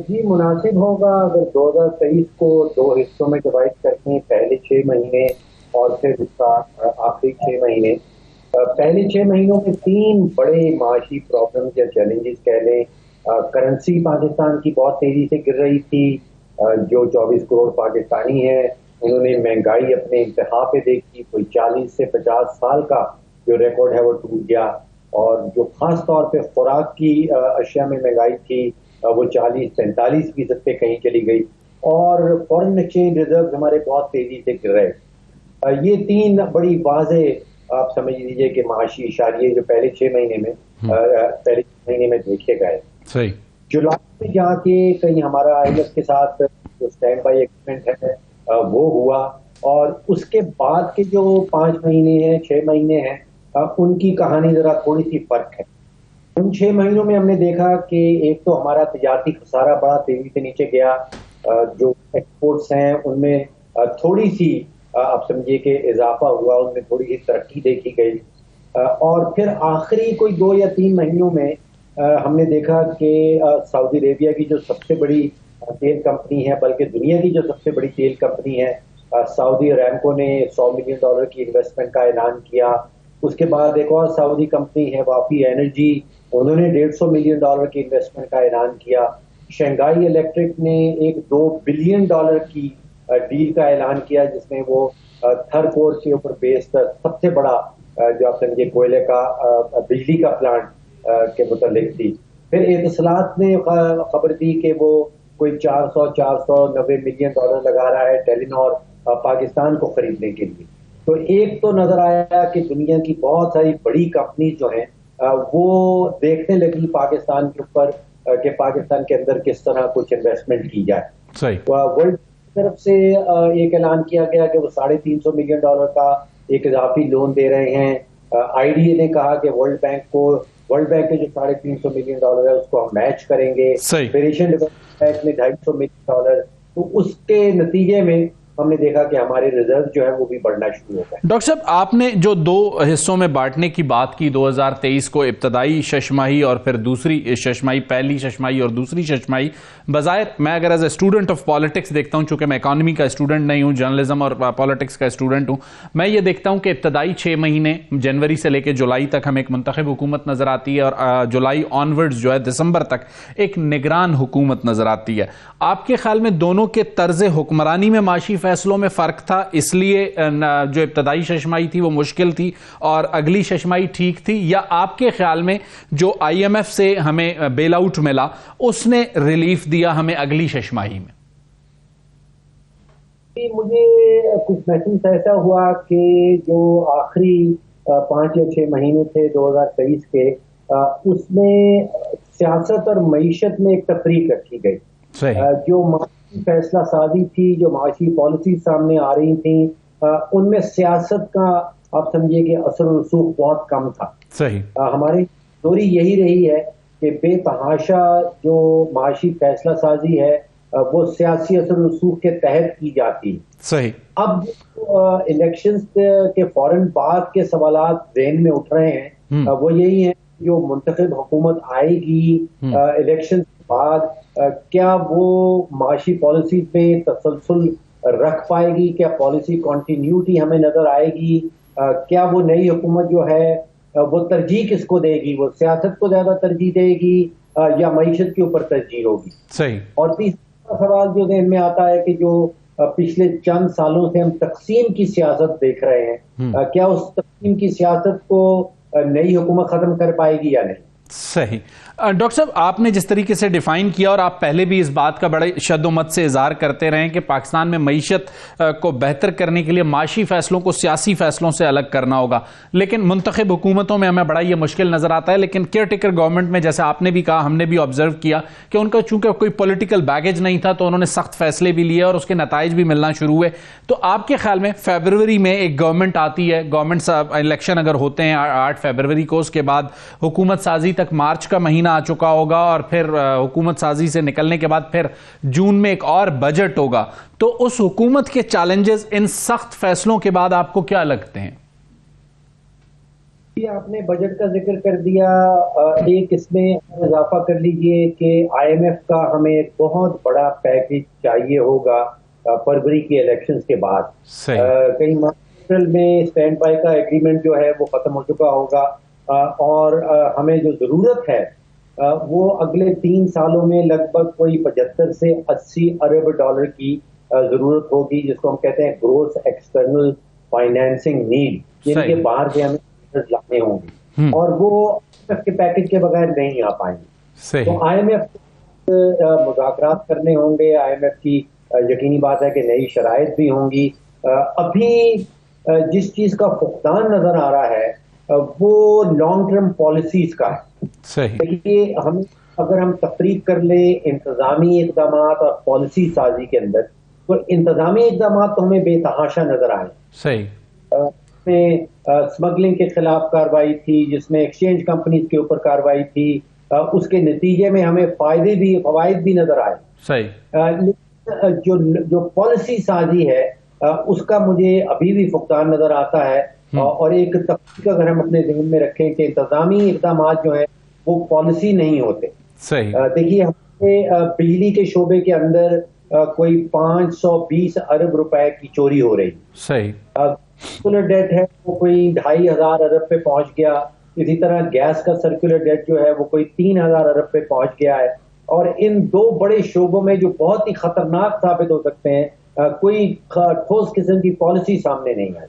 جی, مناسب ہوگا اگر 2023 کو 2 حصوں میں ڈیوائڈ کرتے ہیں, پہلے 6 مہینے اور پھر اس کا آخری 6 مہینے. پہلے 6 مہینوں میں 3 بڑے معاشی پرابلمز یا چیلنجز کہہ لیں. کرنسی پاکستان کی بہت تیزی سے گر رہی تھی. جو 24 کروڑ پاکستانی ہیں انہوں نے مہنگائی اپنے انتہا پہ دیکھی. کوئی 40 سے 50 سال کا جو ریکارڈ ہے وہ ٹوٹ گیا, اور جو خاص طور پہ خوراک کی اشیاء میں مہنگائی تھی وہ 40-45% پہ کہیں چلی گئی, اور فارن ایکسچینج ریزروز ہمارے بہت تیزی سے گر رہے. یہ 3 بڑی واضح آپ سمجھ لیجئے کہ معاشی اشاریے جو پہلے 6 مہینے میں دیکھے گئے. صحیح. جولائی میں جا کے کہیں ہمارا آئی ایف کے ساتھ جو اسٹینڈ بائی ایگریمنٹ ہے وہ ہوا, اور اس کے بعد کے جو 5 مہینے ہیں 6 مہینے ہیں ان کی کہانی ذرا تھوڑی سی فرق ہے. ان 6 مہینوں میں ہم نے دیکھا کہ ایک تو ہمارا تجارتی خسارہ بڑا تیزی سے نیچے گیا, جو ایکسپورٹس ہیں ان میں تھوڑی سی آپ سمجھیے کہ اضافہ ہوا, ان میں تھوڑی سی ترقی دیکھی گئی. اور پھر آخری کوئی 2 یا 3 مہینوں میں ہم نے دیکھا کہ سعودی عربیہ کی جو سب سے بڑی تیل کمپنی ہے, بلکہ دنیا کی جو سب سے بڑی تیل کمپنی ہے, سعودی اریمکو نے $100 ملین کی انویسٹمنٹ کا اعلان کیا. اس کے بعد ایک اور سعودی کمپنی ہے وافی انرجی, انہوں نے $150 ملین کی انویسٹمنٹ کا اعلان کیا. شنگھائی الیکٹرک نے ایک $2 بلین کی ڈیل کا اعلان کیا, جس میں وہ تھر کورس کے اوپر بیسڈ سب سے بڑا جو آپ سمجھے کوئلے کا بجلی کا پلانٹ کے متعلق تھی. پھر اتصالات نے خبر دی کہ وہ کوئی 490 ملین ڈالر لگا رہا ہے ٹیلینور پاکستان کو خریدنے کے لیے. تو ایک تو نظر آیا کہ دنیا کی بہت ساری بڑی کمپنیز جو ہیں وہ دیکھنے لگی پاکستان کے اوپر کہ پاکستان کے اندر کس طرح کچھ انویسٹمنٹ کی جائے. ورلڈ کی طرف سے ایک اعلان کیا گیا کہ وہ $350 ملین کا ایک اضافی لون دے رہے ہیں. آئی ڈی اے نے کہا کہ ورلڈ بینک کے جو $350 ملین ہے اس کو ہم میچ کریں گے. پھر ایشین ڈیولپمنٹ بینک میں $250 ملین. تو اس کے نتیجے میں ہم نے دیکھا کہ ہمارے ریزرو جو ہے وہ بھی بڑھنا شروع ہو گئے. ڈاکٹر صاحب آپ نے جو 2 حصوں میں بانٹنے کی بات کی 2023 کو، ابتدائی ششماہی اور پھر دوسری ششماہی، پہلی ششماہی اور دوسری ششماہی، بظاہر میں اگر as a student of politics دیکھتا ہوں، چونکہ میں اکانومی کا اسٹوڈنٹ نہیں ہوں، جرنلزم اور پالیٹکس کا اسٹوڈنٹ ہوں، میں یہ دیکھتا ہوں کہ ابتدائی 6 مہینے جنوری سے لے کے جولائی تک ہمیں ایک منتخب حکومت نظر آتی ہے، اور جولائی آنورڈز جو ہے دسمبر تک ایک نگران حکومت نظر آتی ہے. آپ کے خیال میں دونوں کے طرز حکمرانی میں معاشی فیصلوں میں فرق تھا، اس لیے جو ابتدائی ششماہی تھی وہ مشکل تھی اور اگلی ششماہی ٹھیک تھی، یا آپ کے خیال میں جو آئی ایم ایف سے ہمیں بیل آؤٹ ملا اس نے ریلیف دیا ہمیں اگلی ششماہی میں؟ مجھے کچھ محسوس ایسا ہوا کہ جو آخری 5 یا 6 مہینے تھے 2023 کے، اس میں سیاست اور معیشت میں ایک تفریق رکھی گئی. جو معاشی فیصلہ سازی تھی، جو معاشی پالیسی سامنے آ رہی تھیں، ان میں سیاست کا آپ سمجھیے کہ اثر و رسوخ بہت کم تھا. ہماری دوری یہی رہی ہے کہ بے تحاشا جو معاشی فیصلہ سازی ہے وہ سیاسی اثر و رسوخ کے تحت کی جاتی ہے. اب الیکشنز کے فوراً بعد کے سوالات ذہن میں اٹھ رہے ہیں وہ یہی ہیں، جو منتخب حکومت آئے گی الیکشن کے بعد کیا وہ معاشی پالیسیز میں تسلسل رکھ پائے گی؟ کیا پالیسی کنٹینیوٹی ہمیں نظر آئے گی؟ کیا وہ نئی حکومت جو ہے وہ ترجیح کس کو دے گی؟ وہ سیاست کو زیادہ ترجیح دے گی یا معیشت کے اوپر ترجیح ہوگی؟ اور تیسرا سوال جو ذہن میں آتا ہے کہ جو پچھلے چند سالوں سے ہم تقسیم کی سیاست دیکھ رہے ہیں، کیا اس تقسیم کی سیاست کو نئی حکومت ختم کر پائے گی یا نہیں؟ صحیح. ڈاکٹر صاحب آپ نے جس طریقے سے ڈیفائن کیا، اور آپ پہلے بھی اس بات کا بڑے شد و مت سے اظہار کرتے رہے کہ پاکستان میں معیشت کو بہتر کرنے کے لیے معاشی فیصلوں کو سیاسی فیصلوں سے الگ کرنا ہوگا، لیکن منتخب حکومتوں میں ہمیں بڑا یہ مشکل نظر آتا ہے. لیکن کیئر ٹیکر گورنمنٹ میں جیسے آپ نے بھی کہا، ہم نے بھی آبزرو کیا کہ ان کا چونکہ کوئی پولیٹیکل بیگیج نہیں تھا تو انہوں نے سخت فیصلے بھی لیے اور اس کے نتائج بھی ملنا شروع ہوئے. تو آپ کے خیال میں فیبروری میں ایک گورنمنٹ آتی ہے، گورنمنٹ الیکشن اگر ہوتے ہیں 8 فیبروری کو، اس کے بعد حکومت سازی تک مارچ کا مہینہ آ چکا ہوگا، اور پھر حکومت سازی سے نکلنے کے بعد پھر جون میں ایک اور بجٹ ہوگا، تو اس حکومت کے چیلنجز ان سخت فیصلوں کے بعد آپ کو کیا لگتے ہیں؟ آپ نے بجٹ کا ذکر کر دیا، ایک اس میں اضافہ کر لیجئے کہ آئی ایم ایف کا ہمیں ایک بہت بڑا پیکیج چاہیے ہوگا فروری کے الیکشنز کے بعد. کئی اپریل میں اسٹینڈ بائی کا ایگریمنٹ جو ہے وہ ختم ہو چکا ہوگا، اور ہمیں جو ضرورت ہے وہ اگلے 3 سالوں میں لگ بھگ کوئی 75 سے 80 ارب ڈالر کی ضرورت ہوگی، جس کو ہم کہتے ہیں گروس ایکسٹرنل فائنینسنگ نیڈ، یعنی کہ باہر سے ہمیں لانے ہوں گے، اور وہ آئی ایم ایف کے پیکج کے بغیر نہیں آ پائیں گے. تو آئی ایم ایف مذاکرات کرنے ہوں گے. آئی ایم ایف کی یقینی بات ہے کہ نئی شرائط بھی ہوں گی. ابھی جس چیز کا فقدان نظر آ رہا ہے وہ لانگ ٹرم پالیسیز کا ہے. دیکھیے، اگر ہم تفریق کر لیں انتظامی اقدامات اور پالیسی سازی کے اندر، تو انتظامی اقدامات تو ہمیں بے تحاشا نظر آئے. اس میں اسمگلنگ کے خلاف کارروائی تھی، جس میں ایکسچینج کمپنیز کے اوپر کارروائی تھی، اس کے نتیجے میں ہمیں فوائد بھی نظر آئے. لیکن جو پالیسی سازی ہے اس کا مجھے ابھی بھی فقدان نظر آتا ہے. اور ایک تفریق اگر ہم اپنے ذہن میں رکھیں کہ انتظامی اقدامات جو ہیں وہ پالیسی نہیں ہوتے. دیکھیے، ہمارے بجلی کے شعبے کے اندر کوئی 520 ارب روپے کی چوری ہو رہی. سرکولر ڈیٹ ہے وہ کوئی 2500 ارب پہ پہنچ گیا. اسی طرح گیس کا سرکولر ڈیٹ جو ہے وہ کوئی 3000 ارب پہ پہنچ گیا ہے. اور ان 2 بڑے شعبوں میں جو بہت ہی خطرناک ثابت ہو سکتے ہیں، کوئی ٹھوس قسم کی پالیسی سامنے نہیں آئی.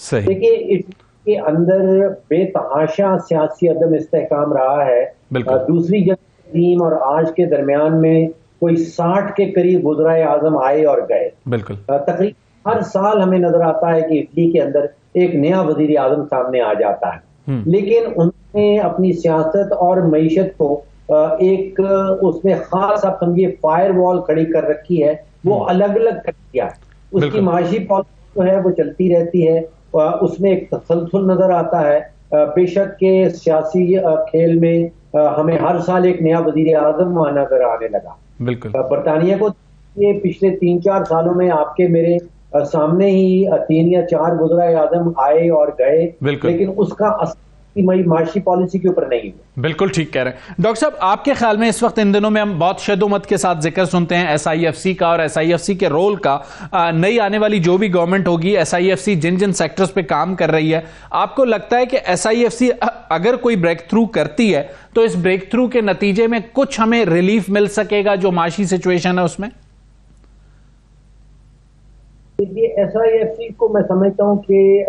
صحیح. دیکھیے کے اندر بے تحاشا سیاسی عدم استحکام رہا ہے. دوسری جنگ عظیم اور آج کے درمیان میں کوئی 60 کے قریب وزرائے اعظم آئے اور گئے. بالکل. تقریباً ہر سال ہمیں نظر آتا ہے کہ اٹلی کے اندر ایک نیا وزیر اعظم سامنے آ جاتا ہے. لیکن انہوں نے اپنی سیاست اور معیشت کو ایک اس میں خاص آپ سمجھیے فائر وال کھڑی کر رکھی ہے, وہ الگ الگ کر دیا. اس کی معاشی پالیسی جو ہے وہ چلتی رہتی ہے, اس میں ایک تسلسل نظر آتا ہے. بے شک کے سیاسی کھیل میں ہمیں ہر سال ایک نیا وزیر اعظم نظر آنے لگا. بالکل. برطانیہ کو یہ پچھلے 3-4 سالوں میں آپ کے میرے سامنے ہی 3 یا 4 وزرائے اعظم آئے اور گئے, لیکن اس کا معاشی پالیسی کے اوپر نہیں ہے. بالکل ٹھیک کہہ رہے ہیں ڈاکٹر صاحب. آپ کے خیال میں اس وقت ان دنوں میں ہم بہت شد و مت کے ساتھ ذکر سنتے ہیں ایس آئی ایف سی کا اور ایس آئی ایف سی کے رول کا. نئی آنے والی جو بھی گورنمنٹ ہوگی, ایس آئی ایف سی جن جن سیکٹرز پہ کام کر رہی ہے, آپ کو لگتا ہے کہ ایس آئی ایف سی اگر کوئی بریک تھرو کرتی ہے تو اس بریک تھرو کے نتیجے میں کچھ ہمیں ریلیف مل سکے گا جو معاشی سچویشن ہے اس میں؟ دیکھیے ایس آئی ایف سی کو میں سمجھتا ہوں کہ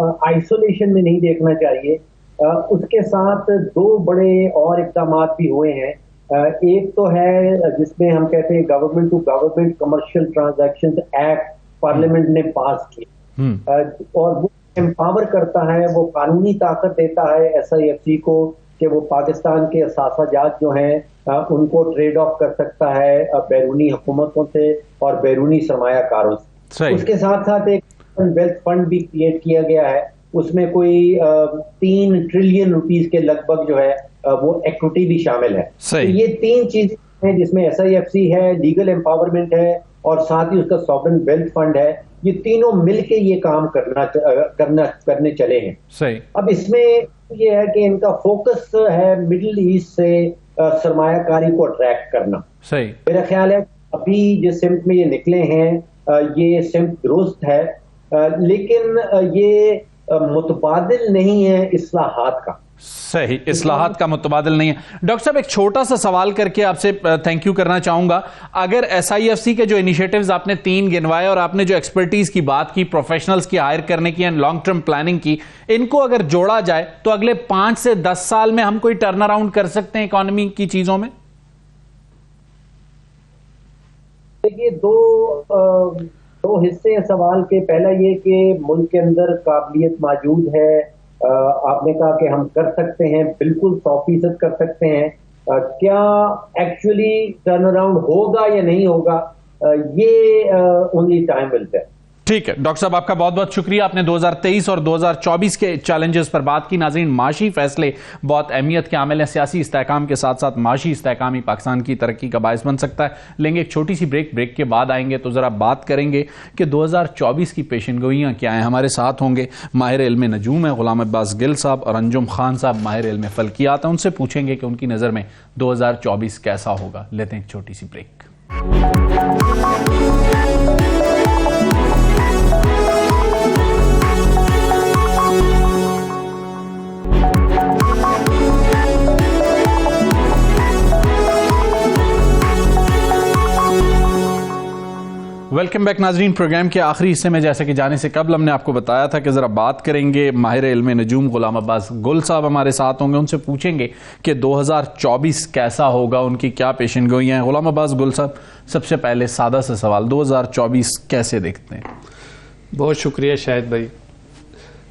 آئسولیشن میں نہیں دیکھنا چاہیے. اس کے ساتھ 2 بڑے اور اقدامات بھی ہوئے ہیں. ایک تو ہے جس میں ہم کہتے ہیں government to government commercial transaction act parliament نے پاس کیا, اور وہ امپاور کرتا ہے, وہ قانونی طاقت دیتا ہے ایس آئی ایف سی کو کہ وہ پاکستان کے اثاثہ جات جو ہیں ان کو ٹریڈ آف کر سکتا ہے بیرونی حکومتوں سے اور بیرونی سرمایہ کاروں سے. اس کے ساتھ ساتھ ایک ویلتھ فنڈ بھی کریٹ کیا گیا ہے, اس میں کوئی 3 ٹریلین روپیز کے لگ بھگ جو ہے وہ ایکوٹی بھی شامل ہے. یہ 3 چیزیں ہیں جس میں ایس آئی ایف سی ہے, لیگل امپاورمنٹ ہے اور ساتھ ہی اس کا ساورن ویلتھ فنڈ ہے. یہ تینوں مل کے یہ کام کرنے چلے ہیں. اب اس میں یہ ہے کہ ان کا فوکس ہے مڈل ایسٹ سے سرمایہ کاری کو اٹریکٹ کرنا. میرا خیال ہے ابھی جس سمت میں یہ نکلے ہیں یہ سمت درست ہے, لیکن یہ متبادل نہیں ہے اصلاحات کا. صحیح, اصلاحات کا متبادل نہیں ہے. ڈاکٹر صاحب ایک چھوٹا سا سوال کر کے آپ سے تھینک یو کرنا چاہوں گا. اگر ایس آئی ایف سی کے جو انیشیٹیوز آپ نے 3 گنوائے اور آپ نے جو ایکسپرٹیز کی بات کی, پروفیشنلز کی ہائر کرنے کی, لانگ ٹرم پلاننگ کی, ان کو اگر جوڑا جائے تو اگلے 5 سے 10 سال میں ہم کوئی ٹرن اراؤنڈ کر سکتے ہیں اکانومی کی چیزوں میں؟ دیکھیے دو حصے ہیں سوال کے. پہلا یہ کہ ملک کے اندر قابلیت موجود ہے. آپ نے کہا کہ ہم کر سکتے ہیں, بالکل 100% کر سکتے ہیں. کیا ایکچولی ٹرن اراؤنڈ ہوگا یا نہیں ہوگا, یہ اونلی ٹائم ول ٹیل. ٹھیک ہے ڈاکٹر صاحب, آپ کا بہت بہت شکریہ. آپ نے 2023 اور 2024 کے چیلنجز پر بات کی. ناظرین, معاشی فیصلے بہت اہمیت کے عامل ہیں. سیاسی استحکام کے ساتھ ساتھ معاشی استحکام ہی پاکستان کی ترقی کا باعث بن سکتا ہے. لیں گے ایک چھوٹی سی بریک کے بعد آئیں گے تو ذرا بات کریں گے کہ 2024 کی پیشن گوئیاں کیا ہیں. ہمارے ساتھ ہوں گے ماہر علم نجوم ہیں غلام عباس گل صاحب اور انجم خان صاحب ماہر علم فلکیات ہیں. ان سے پوچھیں گے کہ ان کی نظر میں 2024 کیسا ہوگا. لیتے ہیں ایک چھوٹی سی بریک. ویلکم بیک ناظرین. پروگرام کے آخری حصے میں جیسے کہ جانے سے قبل ہم نے آپ کو بتایا تھا کہ ذرا بات کریں گے. ماہر علم نجوم غلام عباس گل صاحب ہمارے ساتھ ہوں گے. ان سے پوچھیں گے کہ 2024 کیسا ہوگا, ان کی کیا پیشن گوئیاں ہیں. غلام عباس گل صاحب, سب سے پہلے سادہ سا سوال, 2024 کیسے دیکھتے ہیں؟ بہت شکریہ شاہد بھائی.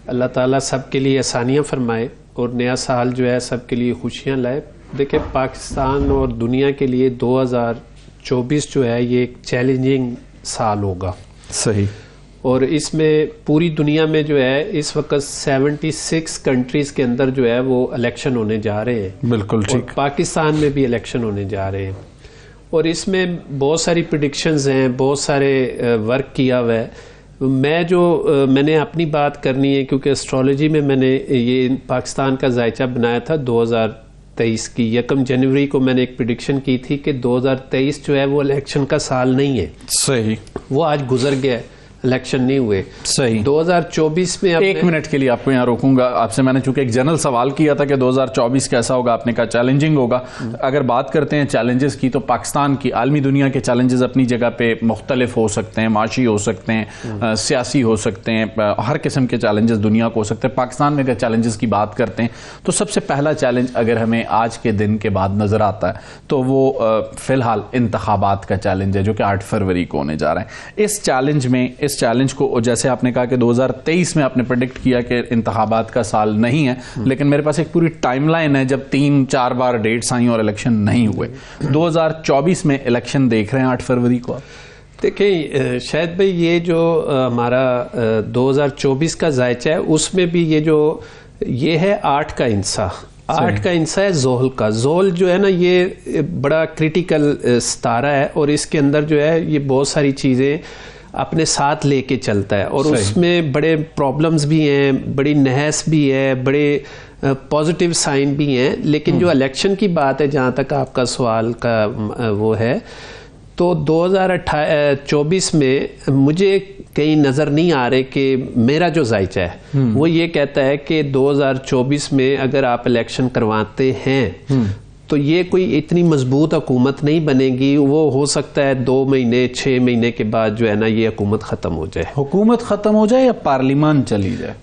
اللہ تعالیٰ سب کے لیے آسانیاں فرمائے اور نیا سال جو ہے سب کے لیے خوشیاں لائے. دیکھیں, پاکستان اور دنیا کے لیے 2024 جو ہے یہ ایک چیلنجنگ سال ہوگا. صحیح. اور اس میں پوری دنیا میں جو ہے اس وقت 76 کنٹریز کے اندر جو ہے وہ الیکشن ہونے جا رہے ہیں. بالکل ٹھیک. پاکستان میں بھی الیکشن ہونے جا رہے ہیں اور اس میں بہت ساری پریڈکشنز ہیں, بہت سارے ورک کیا ہوا ہے. میں نے اپنی بات کرنی ہے کیونکہ اسٹرالوجی میں میں نے یہ پاکستان کا ذائچہ بنایا تھا 2023 کی 1 جنوری کو. میں نے ایک پریڈکشن کی تھی کہ 2023 جو ہے وہ الیکشن کا سال نہیں ہے. صحیح. وہ آج گزر گیا ہے. الیکشن نہیں ہوئے. صحیح. 2024 میں ایک منٹ کے لیے آپ کو یہاں روکوں گا. آپ سے میں نے چونکہ ایک جنرل سوال کیا تھا کہ 2024 کیسا ہوگا, آپ نے کہا چیلنجنگ ہوگا. اگر بات کرتے ہیں چیلنجز کی تو پاکستان کی عالمی دنیا کے چیلنجز اپنی جگہ پہ مختلف ہو سکتے ہیں, معاشی ہو سکتے ہیں, سیاسی ہو سکتے ہیں, ہر قسم کے چیلنجز دنیا کو ہو سکتے ہیں. پاکستان میں اگر چیلنجز کی بات کرتے ہیں تو سب سے پہلا چیلنج اگر ہمیں آج کے دن کے بعد نظر آتا ہے تو وہ فی الحال انتخابات کا چیلنج ہے جو کہ 8 فروری کو ہونے جا رہے ہیں. اس چیلنج کو جیسے آپ نے کہا کہ 2023 میں آپ نے پریڈکٹ کیا کہ انتخابات کا سال نہیں ہے, لیکن میرے پاس ایک پوری ٹائم لائن ہے جب 3-4 بار ڈیٹس آئیں اور الیکشن نہیں ہوئے. 2024 میں الیکشن دیکھ رہے ہیں 8 فروری کو آپ؟ دیکھیں شاہد بھائی, یہ جو ہمارا 2024 کا ذائچہ ہے اس میں بھی یہ ہے 8 کا انسا. 8 کا انسا ہے زحل کا. زحل جو ہے نا یہ بڑا کریٹیکل ستارہ ہے اور اس کے اندر جو ہے یہ بہت ساری چیزیں اپنے ساتھ لے کے چلتا ہے اور اس میں بڑے پرابلمز بھی ہیں, بڑی نحس بھی ہے, بڑے پازیٹیو سائن بھی ہیں. لیکن جو الیکشن کی بات ہے جہاں تک آپ کا سوال کا وہ ہے, تو 2024 میں مجھے کہیں نظر نہیں آ رہے کہ میرا جو ذائچہ ہے وہ یہ کہتا ہے کہ 2024 میں اگر آپ الیکشن کرواتے ہیں تو یہ کوئی اتنی مضبوط حکومت نہیں بنے گی. وہ ہو سکتا ہے 2 مہینے 6 مہینے کے بعد جو ہے نا یہ حکومت ختم ہو جائے. حکومت ختم ہو جائے یا پارلیمان چلی جائے؟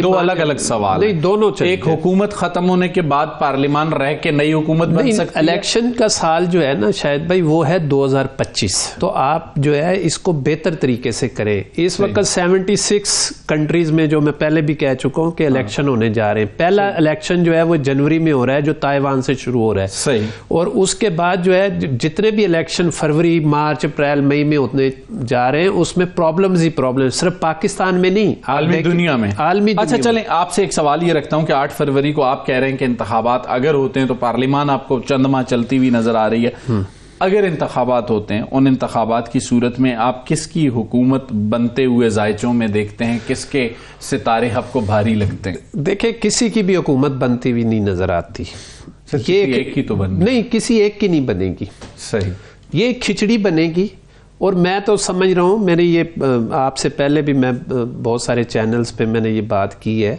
دو الگ الگ سوال. نہیں, دونوں چلے. ایک حکومت ختم ہونے کے بعد پارلیمان رہ کے نئی حکومت بن سکتی ہے. الیکشن کا سال جو ہے نا شاہد بھائی وہ ہے 2025. تو آپ جو ہے اس کو بہتر طریقے سے کریں. اس وقت 76 کنٹریز میں جو میں پہلے بھی کہہ چکا ہوں کہ الیکشن ہونے جا رہے ہیں. پہلا الیکشن جو ہے وہ جنوری میں ہو رہا ہے جو تائیوان سے شروع ہو رہا ہے. صحیح. اور اس کے بعد جو ہے جتنے بھی الیکشن فروری, مارچ, اپریل, مئی میں ہونے جا رہے ہیں اس میں پرابلمز ہی پرابلم, صرف پاکستان میں نہیں عالمی دنیا میں. اچھا چلیں آپ سے ایک سوال یہ رکھتا ہوں کہ 8 فروری کو آپ کہہ رہے ہیں کہ انتخابات اگر ہوتے ہیں تو پارلیمان آپ کو چند ماہ چلتی ہوئی نظر آ رہی ہے. اگر انتخابات ہوتے ہیں, ان انتخابات کی صورت میں آپ کس کی حکومت بنتے ہوئے ذائچوں میں دیکھتے ہیں, کس کے ستارے آپ کو بھاری لگتے ہیں؟ دیکھیں کسی کی بھی حکومت بنتی ہوئی نہیں نظر آتی. یہ ایک کی تو بننے نہیں, کسی ایک کی نہیں بنے گی. صحیح. یہ کھچڑی بنے گی. اور میں تو سمجھ رہا ہوں, میرے یہ آپ سے پہلے بھی میں بہت سارے چینلز پہ میں نے یہ بات کی ہے,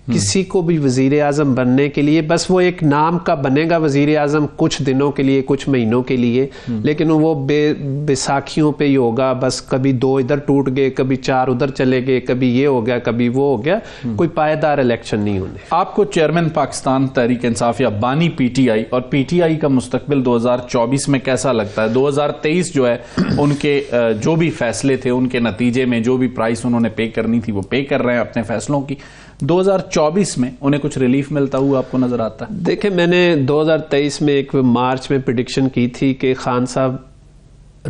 کسی کو بھی وزیر اعظم بننے کے لیے بس وہ ایک نام کا بنے گا وزیر اعظم کچھ دنوں کے لیے, کچھ مہینوں کے لیے, لیکن وہ بیساکھیوں پہ ہی ہوگا. بس کبھی 2 ادھر ٹوٹ گئے, کبھی 4 ادھر چلے گئے, کبھی یہ ہو گیا, کبھی وہ ہو گیا. کوئی پائیدار الیکشن نہیں ہونے. آپ کو چیئرمین پاکستان تحریک انصاف یا بانی پی ٹی آئی اور پی ٹی آئی کا مستقبل 2024 میں کیسا لگتا ہے؟ 2023 جو ہے ان کے جو بھی فیصلے تھے ان کے نتیجے میں جو بھی پرائس انہوں نے پے کرنی تھی وہ پے کر رہے ہیں اپنے فیصلوں کی. 2024 میں انہیں کچھ ریلیف ملتا ہوا آپ کو نظر آتا ہے؟ دیکھیں میں نے 2023 میں ایک مارچ میں پریڈکشن کی تھی کہ خان صاحب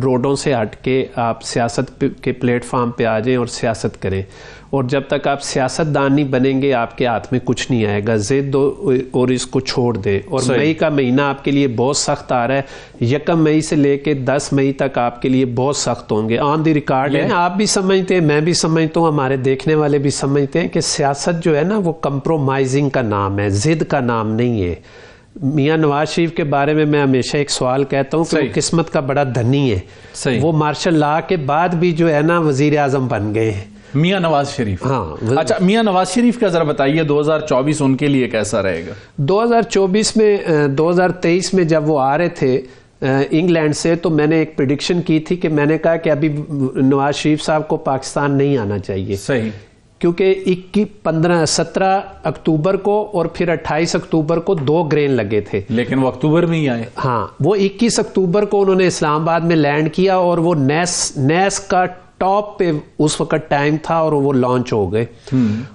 روڈوں سے ہٹ کے آپ سیاست کے پلیٹ فارم پہ آ جائیں اور سیاست کریں, اور جب تک آپ سیاست دان نہیں بنیں گے آپ کے ہاتھ میں کچھ نہیں آئے گا. ضد اور اس کو چھوڑ دیں. اور مئی کا مہینہ آپ کے لیے بہت سخت آ رہا ہے. 1 مئی سے لے کے 10 مئی تک آپ کے لیے بہت سخت ہوں گے. آن دی ریکارڈ ہے, آپ بھی سمجھتے ہیں, میں بھی سمجھتا ہوں, ہمارے دیکھنے والے بھی سمجھتے ہیں کہ سیاست جو ہے نا وہ کمپرومائزنگ کا نام ہے, ضد کا نام نہیں ہے. میاں نواز شریف کے بارے میں ہمیشہ ایک سوال کہتا ہوں کہ وہ قسمت کا بڑا دھنی ہے. وہ مارشل لا کے بعد بھی جو ہے نا وزیر اعظم بن گئے ہیں. میاں نواز شریف. ہاں. اچھا میاں نواز شریف کا ذرا بتائیے 2024 ان کے لیے کیسا رہے گا؟ 2024 میں 2023 میں جب وہ آ رہے تھے انگلینڈ سے تو میں نے ایک پریڈکشن کی تھی کہ میں نے کہا کہ ابھی نواز شریف صاحب کو پاکستان نہیں آنا چاہیے. صحیح. کیونکہ 17 اکتوبر کو اور پھر 28 اکتوبر کو 2 گرین لگے تھے, لیکن وہ اکتوبر میں ہی آئے. ہاں, وہ 21 اکتوبر کو انہوں نے اسلام آباد میں لینڈ کیا اور وہ نیس کا ٹاپ پہ اس وقت ٹائم تھا اور وہ لانچ ہو گئے.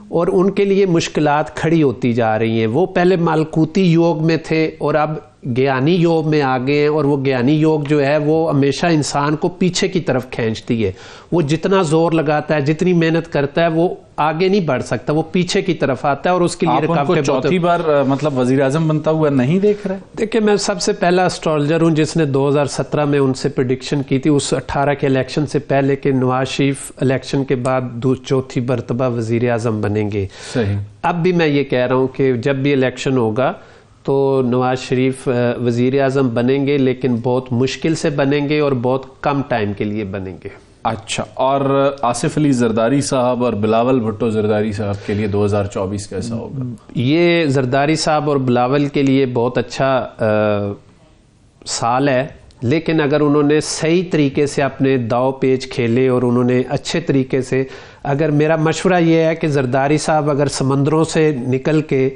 اور ان کے لیے مشکلات کھڑی ہوتی جا رہی ہیں. وہ پہلے مالکوتی یوگ میں تھے اور اب گیانی یوگ میں آ گئے ہیں, اور وہ گیانی یوگ جو ہے وہ ہمیشہ انسان کو پیچھے کی طرف کھینچتی ہے. وہ جتنا زور لگاتا ہے, جتنی محنت کرتا ہے, وہ آگے نہیں بڑھ سکتا, وہ پیچھے کی طرف آتا ہے. اور اس کے لیے رکاوٹیں چوتھی بار مطلب وزیر اعظم بنتا ہوا نہیں دیکھ رہے؟ دیکھیں میں سب سے پہلا اسٹرالجر ہوں جس نے 2017 میں ان سے پریڈکشن کی تھی, اس 18 کے الیکشن سے پہلے, کہ نواز شریف الیکشن کے بعد چوتھی مرتبہ وزیر اعظم بنیں گے. صحیح. اب بھی میں یہ کہہ رہا ہوں کہ جب بھی الیکشن ہوگا تو نواز شریف وزیر اعظم بنیں گے, لیکن بہت مشکل سے بنیں گے اور بہت کم ٹائم کے لیے بنیں گے. اچھا، اور آصف علی زرداری صاحب اور بلاول بھٹو زرداری صاحب کے لیے 2024 کیسا ہوگا؟ یہ زرداری صاحب اور بلاول کے لیے بہت اچھا سال ہے، لیکن اگر انہوں نے صحیح طریقے سے اپنے داؤ پیچ کھیلے اور انہوں نے اچھے طریقے سے، اگر میرا مشورہ یہ ہے کہ زرداری صاحب اگر سمندروں سے نکل کے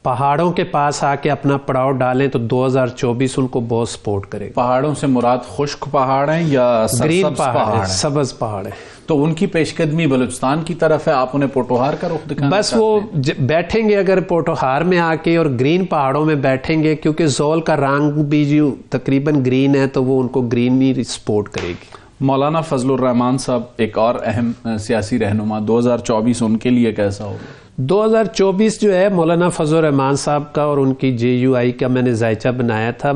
پہاڑوں کے پاس آ کے اپنا پڑاؤ ڈالیں تو 2024 ان کو بہت سپورٹ کرے گا۔ پہاڑوں سے مراد خشک پہاڑ ہیں یا گرین پہاڑ ہیں؟ سبز پہاڑ ہیں۔ تو ان کی پیش قدمی بلوچستان کی طرف ہے، آپ انہیں پوٹوہار کا رخ دکھانا بس وہ بیٹھیں گے اگر پوٹوہار میں آ کے اور گرین پہاڑوں میں بیٹھیں گے، کیونکہ زول کا رنگ بھی جو تقریباً گرین ہے تو وہ ان کو گرین ہی سپورٹ کرے گی۔ مولانا فضل الرحمان صاحب ایک اور اہم سیاسی رہنما، 2024 ان کے لیے کیسا ہوگا؟ 2024 جو ہے مولانا فضل الرحمان صاحب کا اور ان کی JUI کا میں نے ذائچہ بنایا تھا۔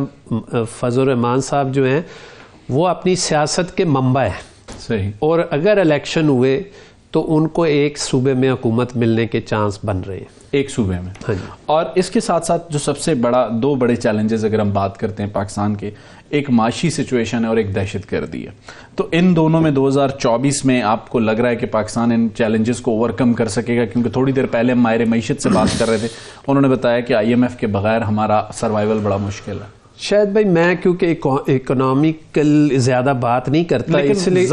فضل الرحمان صاحب جو ہیں وہ اپنی سیاست کے منبع ہیں، صحیح، اور اگر الیکشن ہوئے تو ان کو ایک صوبے میں حکومت ملنے کے چانس بن رہے ہیں، ایک صوبے میں۔ ہاں جی۔ اور اس کے ساتھ ساتھ جو سب سے بڑا دو بڑے چیلنجز اگر ہم بات کرتے ہیں پاکستان کے، ایک معاشی سچویشن ہے اور ایک دہشت گردی ہے، تو ان دونوں میں 2024 میں آپ کو لگ رہا ہے کہ پاکستان ان چیلنجز کو اوورکم کر سکے گا؟ کیونکہ تھوڑی دیر پہلے ہم ماہر معیشت سے بات کر رہے تھے، انہوں نے بتایا کہ IMF کے بغیر ہمارا سروائیول بڑا مشکل ہے۔ شاید بھائی میں کیونکہ اکنامیکل زیادہ بات نہیں کرتا، اس لیے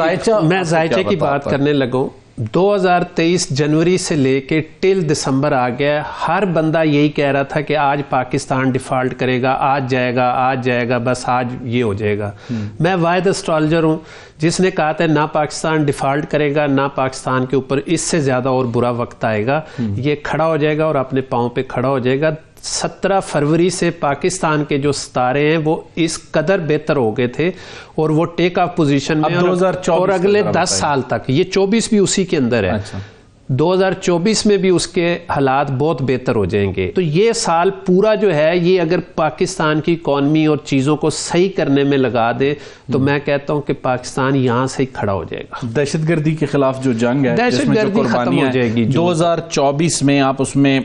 میں ذائچے کی بات کرنے لگوں۔ 2023 جنوری سے لے کے ٹل دسمبر آ گیا، ہر بندہ یہی کہہ رہا تھا کہ آج پاکستان ڈیفالٹ کرے گا، آج جائے گا، بس آج یہ ہو جائے گا۔ میں واحد اسٹرالجر ہوں جس نے کہا تھا نہ پاکستان ڈیفالٹ کرے گا، نہ پاکستان کے اوپر اس سے زیادہ اور برا وقت آئے گا، یہ کھڑا ہو جائے گا اور اپنے پاؤں پہ کھڑا ہو جائے گا۔ 17 فروری سے پاکستان کے جو ستارے ہیں وہ اس قدر بہتر ہو گئے تھے اور وہ ٹیک آف پوزیشن میں، اور اگلے 10 سال تک، یہ 24 بھی اسی کے اندر ہے، 2024 میں بھی اس کے حالات بہت بہتر ہو جائیں گے۔ تو یہ سال پورا جو ہے یہ اگر پاکستان کی اکانومی اور چیزوں کو صحیح کرنے میں لگا دے تو میں کہتا ہوں کہ پاکستان یہاں سے ہی کھڑا ہو جائے گا۔ دہشت گردی کے خلاف جو جنگ ہے، دہشت گردی ختم ہو جائے گی 2024 میں، آپ اس میں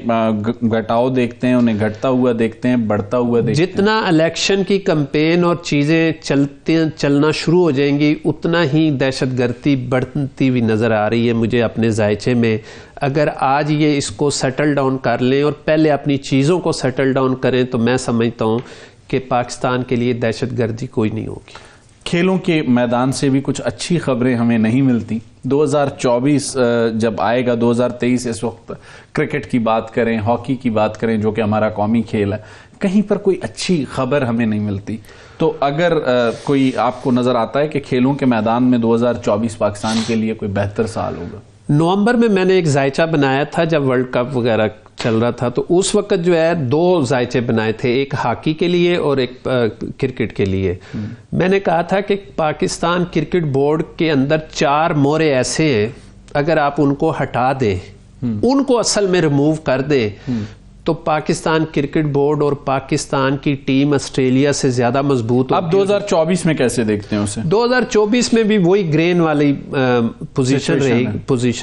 گھٹاؤ دیکھتے ہیں، انہیں گھٹتا ہوا دیکھتے ہیں، بڑھتا ہوا دیکھتے ہیں؟ جتنا الیکشن کی کمپین اور چیزیں چلنا شروع ہو جائیں گی اتنا ہی دہشت گردی بڑھتی ہوئی نظر آ رہی ہے مجھے اپنے ذائچے میں۔ اگر آج یہ اس کو سیٹل ڈاؤن کر لیں اور پہلے اپنی چیزوں کو سیٹل ڈاؤن کریں تو میں سمجھتا ہوں کہ پاکستان کے لیے دہشت گردی کوئی نہیں ہوگی۔ کھیلوں کے میدان سے بھی کچھ اچھی خبریں ہمیں نہیں ملتی۔ 2024 جب آئے گا، 2023 اس وقت کرکٹ کی بات کریں، ہاکی کی بات کریں جو کہ ہمارا قومی کھیل ہے، کہیں پر کوئی اچھی خبر ہمیں نہیں ملتی۔ تو اگر کوئی آپ کو نظر آتا ہے کہ کھیلوں کے میدان میں 2024 پاکستان کے لیے کوئی بہتر سال ہوگا؟ نومبر میں نے ایک ذائچہ بنایا تھا جب ورلڈ کپ وغیرہ چل رہا تھا، تو اس وقت جو ہے 2 ذائچے بنائے تھے، ایک ہاکی کے لیے اور ایک کرکٹ کے لیے۔ میں نے کہا تھا کہ پاکستان کرکٹ بورڈ کے اندر 4 مورے ایسے ہیں، اگر آپ ان کو ہٹا دیں، ان کو اصل میں ریموو کر دیں تو پاکستان کرکٹ بورڈ اور پاکستان کی ٹیم آسٹریلیا سے زیادہ مضبوط ہوگی۔ اب 2024 میں کیسے دیکھتے ہیں اسے؟ 2024 میں بھی وہی گرین والی پوزیشن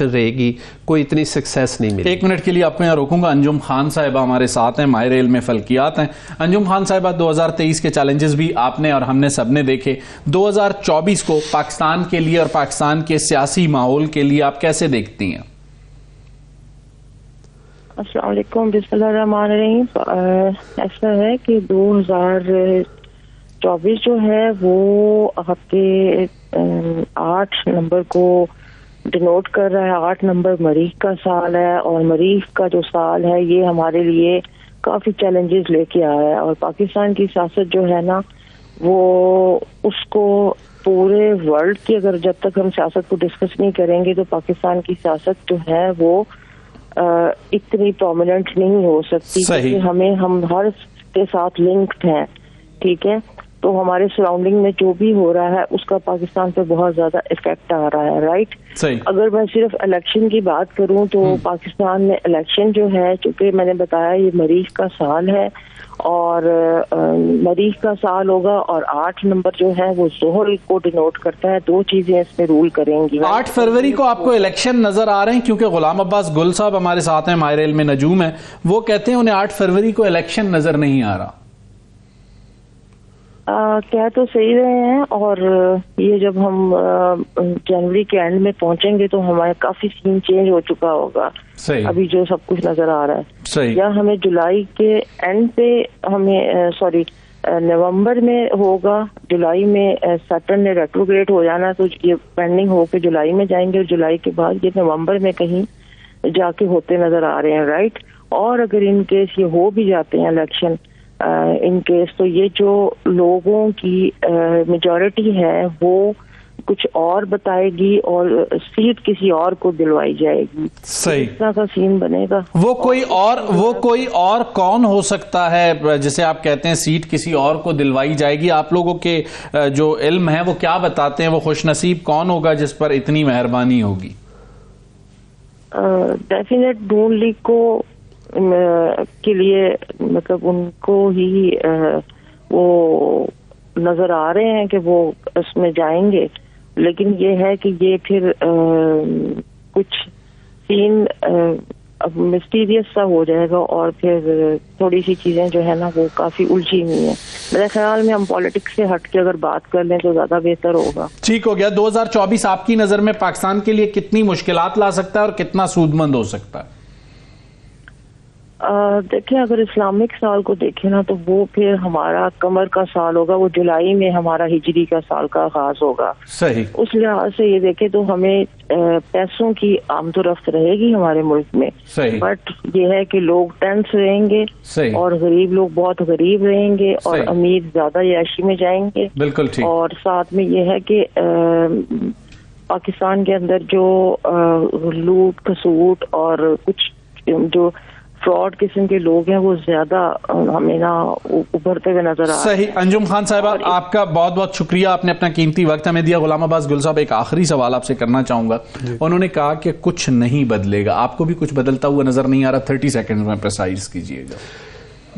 رہے گی، کوئی اتنی سکسیس نہیں ملے۔ 1 منٹ کے لیے آپ کو یہاں روکوں گا۔ انجم خان صاحبہ ہمارے ساتھ ہیں، ماہر علم فلکیات ہیں۔ انجم خان صاحبہ، 2023 کے چیلنجز بھی آپ نے اور ہم نے سب نے دیکھے، 2024 کو پاکستان کے لیے اور پاکستان کے سیاسی ماحول کے لیے آپ کیسے دیکھتی ہیں؟ السلام علیکم، بسم اللہ الرحمن الرحیم۔ ایسا ہے کہ 2024 جو ہے وہ آپ کے 8 نمبر کو ڈینوٹ کر رہا ہے۔ 8 نمبر مریخ کا سال ہے، اور مریخ کا جو سال ہے یہ ہمارے لیے کافی چیلنجز لے کے آیا ہے، اور پاکستان کی سیاست جو ہے نا وہ اس کو پورے ورلڈ کی، اگر جب تک ہم سیاست کو ڈسکس نہیں کریں گے تو پاکستان کی سیاست جو ہے وہ اتنی پرومیننٹ نہیں ہو سکتی، کیونکہ ہم ہر کے ساتھ لنکڈ ہیں، ٹھیک ہے؟ تو ہمارے سراؤنڈنگ میں جو بھی ہو رہا ہے اس کا پاکستان پہ بہت زیادہ افیکٹ آ رہا ہے، رائٹ؟ اگر میں صرف الیکشن کی بات کروں تو پاکستان میں الیکشن جو ہے، چونکہ میں نے بتایا یہ مریخ کا سال ہے اور مریخ کا سال ہوگا، اور 8 نمبر جو ہے وہ زحل کو ڈینوٹ کرتا ہے۔ 2 چیزیں اس میں رول کریں گی۔ 8 فروری کو آپ کو الیکشن نظر آ رہے ہیں؟ کیونکہ غلام عباس گل صاحب ہمارے ساتھ ہیں، ماہر علم نجوم ہیں، وہ کہتے ہیں انہیں 8 فروری کو الیکشن نظر نہیں آ رہا۔ کہہ تو صحیح رہے ہیں، اور یہ جب ہم جنوری کے اینڈ میں پہنچیں گے تو ہمارا کافی سین چینج ہو چکا ہوگا. صحیح. ابھی جو سب کچھ نظر آ رہا ہے صحیح. یا ہمیں جولائی کے اینڈ پہ ہمیں نومبر میں ہوگا، جولائی میں سیٹرن نے ریٹروگریڈ ہو جانا، تو یہ پینڈنگ ہو کے جولائی میں جائیں گے، اور جولائی کے بعد یہ نومبر میں کہیں جا کے ہوتے نظر آ رہے ہیں، رائٹ. اور اگر ان کیس یہ ہو بھی جاتے ہیں الیکشن ان کیس، تو یہ جو لوگوں کی میجورٹی ہے وہ کچھ اور بتائے گی اور سیٹ کسی اور کو دلوائی جائے گی. صحیح. اس طرح کا سین بنے گا. وہ کوئی اور کون ہو سکتا ہے جسے آپ کہتے ہیں سیٹ کسی اور کو دلوائی جائے گی؟ آپ لوگوں کے جو علم ہے وہ کیا بتاتے ہیں؟ وہ خوش نصیب کون ہوگا جس پر اتنی مہربانی ہوگی؟ ڈیفینیٹ نون لیگ کو کے لیے مطلب ان کو ہی وہ نظر آ رہے ہیں کہ وہ اس میں جائیں گے، لیکن یہ ہے کہ یہ پھر کچھ سین اب مسٹیریس سا ہو جائے گا، اور پھر تھوڑی سی چیزیں جو ہے نا وہ کافی الجھی ہوئی ہیں. میرے خیال میں ہم پالیٹکس سے ہٹ کے اگر بات کر لیں تو زیادہ بہتر ہوگا. ٹھیک ہو گیا. 2024 آپ کی نظر میں پاکستان کے لیے کتنی مشکلات لا سکتا ہے اور کتنا سود مند ہو سکتا ہے؟ دیکھیں، اگر اسلامک سال کو دیکھیں نا تو وہ پھر ہمارا قمر کا سال ہوگا، وہ جولائی میں ہمارا ہجری کا سال کا آغاز ہوگا. صحیح. اس لحاظ سے یہ دیکھیں تو ہمیں پیسوں کی آمد و رفت رہے گی ہمارے ملک میں. صحیح. بٹ یہ ہے کہ لوگ ٹینس رہیں گے. صحیح. اور غریب لوگ بہت غریب رہیں گے اور صحیح. امیر زیادہ عیاشی میں جائیں گے. بالکل ٹھیک. اور ساتھ میں یہ ہے کہ پاکستان کے اندر جو لوٹ کھسوٹ اور کچھ جو فراڈ قسم کے لوگ ہیں وہ زیادہ ہمیں نا ابھرتے ہوئے نظر آ رہے ہیں. صحیح. انجم خان صاحبہ آپ کا بہت بہت شکریہ، آپ نے اپنا قیمتی وقت ہمیں دیا. غلام عباس گل صاحب، ایک آخری سوال آپ سے کرنا چاہوں گا. انہوں نے کہا کہ کچھ نہیں بدلے گا، آپ کو بھی کچھ بدلتا ہوا نظر نہیں آ رہا؟ 30 سیکنڈ میں پریسائز کیجئے گا.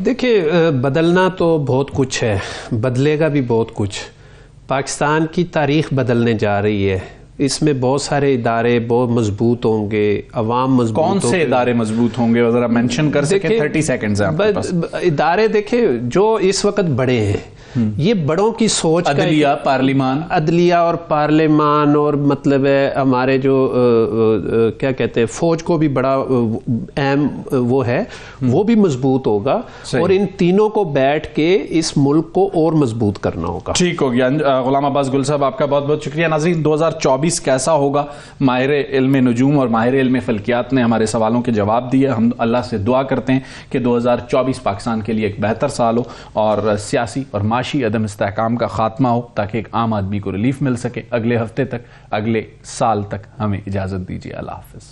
دیکھیں، بدلنا تو بہت کچھ ہے، بدلے گا بھی بہت کچھ. پاکستان کی تاریخ بدلنے جا رہی ہے، اس میں بہت سارے ادارے بہت مضبوط ہوں گے، عوام مضبوط ہوں گے. کون سے ادارے مضبوط ہوں گے ذرا مینشن کر سکیں؟ 30 سیکنڈز ہیں آپ کے پاس. ادارے دیکھیں جو اس وقت بڑے ہیں، یہ بڑوں کی سوچ، عدلیہ، پارلیمان، عدلیہ اور پارلیمان، اور مطلب ہے ہمارے جو کیا کہتے ہیں فوج کو بھی بڑا اہم وہ ہے، وہ بھی مضبوط ہوگا. اور ان تینوں کو بیٹھ کے اس ملک کو اور مضبوط کرنا ہوگا. ٹھیک ہو گیا. غلام عباس گل صاحب، آپ کا بہت بہت شکریہ. ناظرین، 2024 کیسا ہوگا؟ ماہر علم نجوم اور ماہر علم فلکیات نے ہمارے سوالوں کے جواب دیے. ہم اللہ سے دعا کرتے ہیں کہ 2024 پاکستان کے لیے ایک بہتر سال ہو اور سیاسی اور معاشی عدم استحکام کا خاتمہ ہو، تاکہ ایک عام آدمی کو ریلیف مل سکے. اگلے ہفتے تک، اگلے سال تک ہمیں اجازت دیجیے. اللہ حافظ.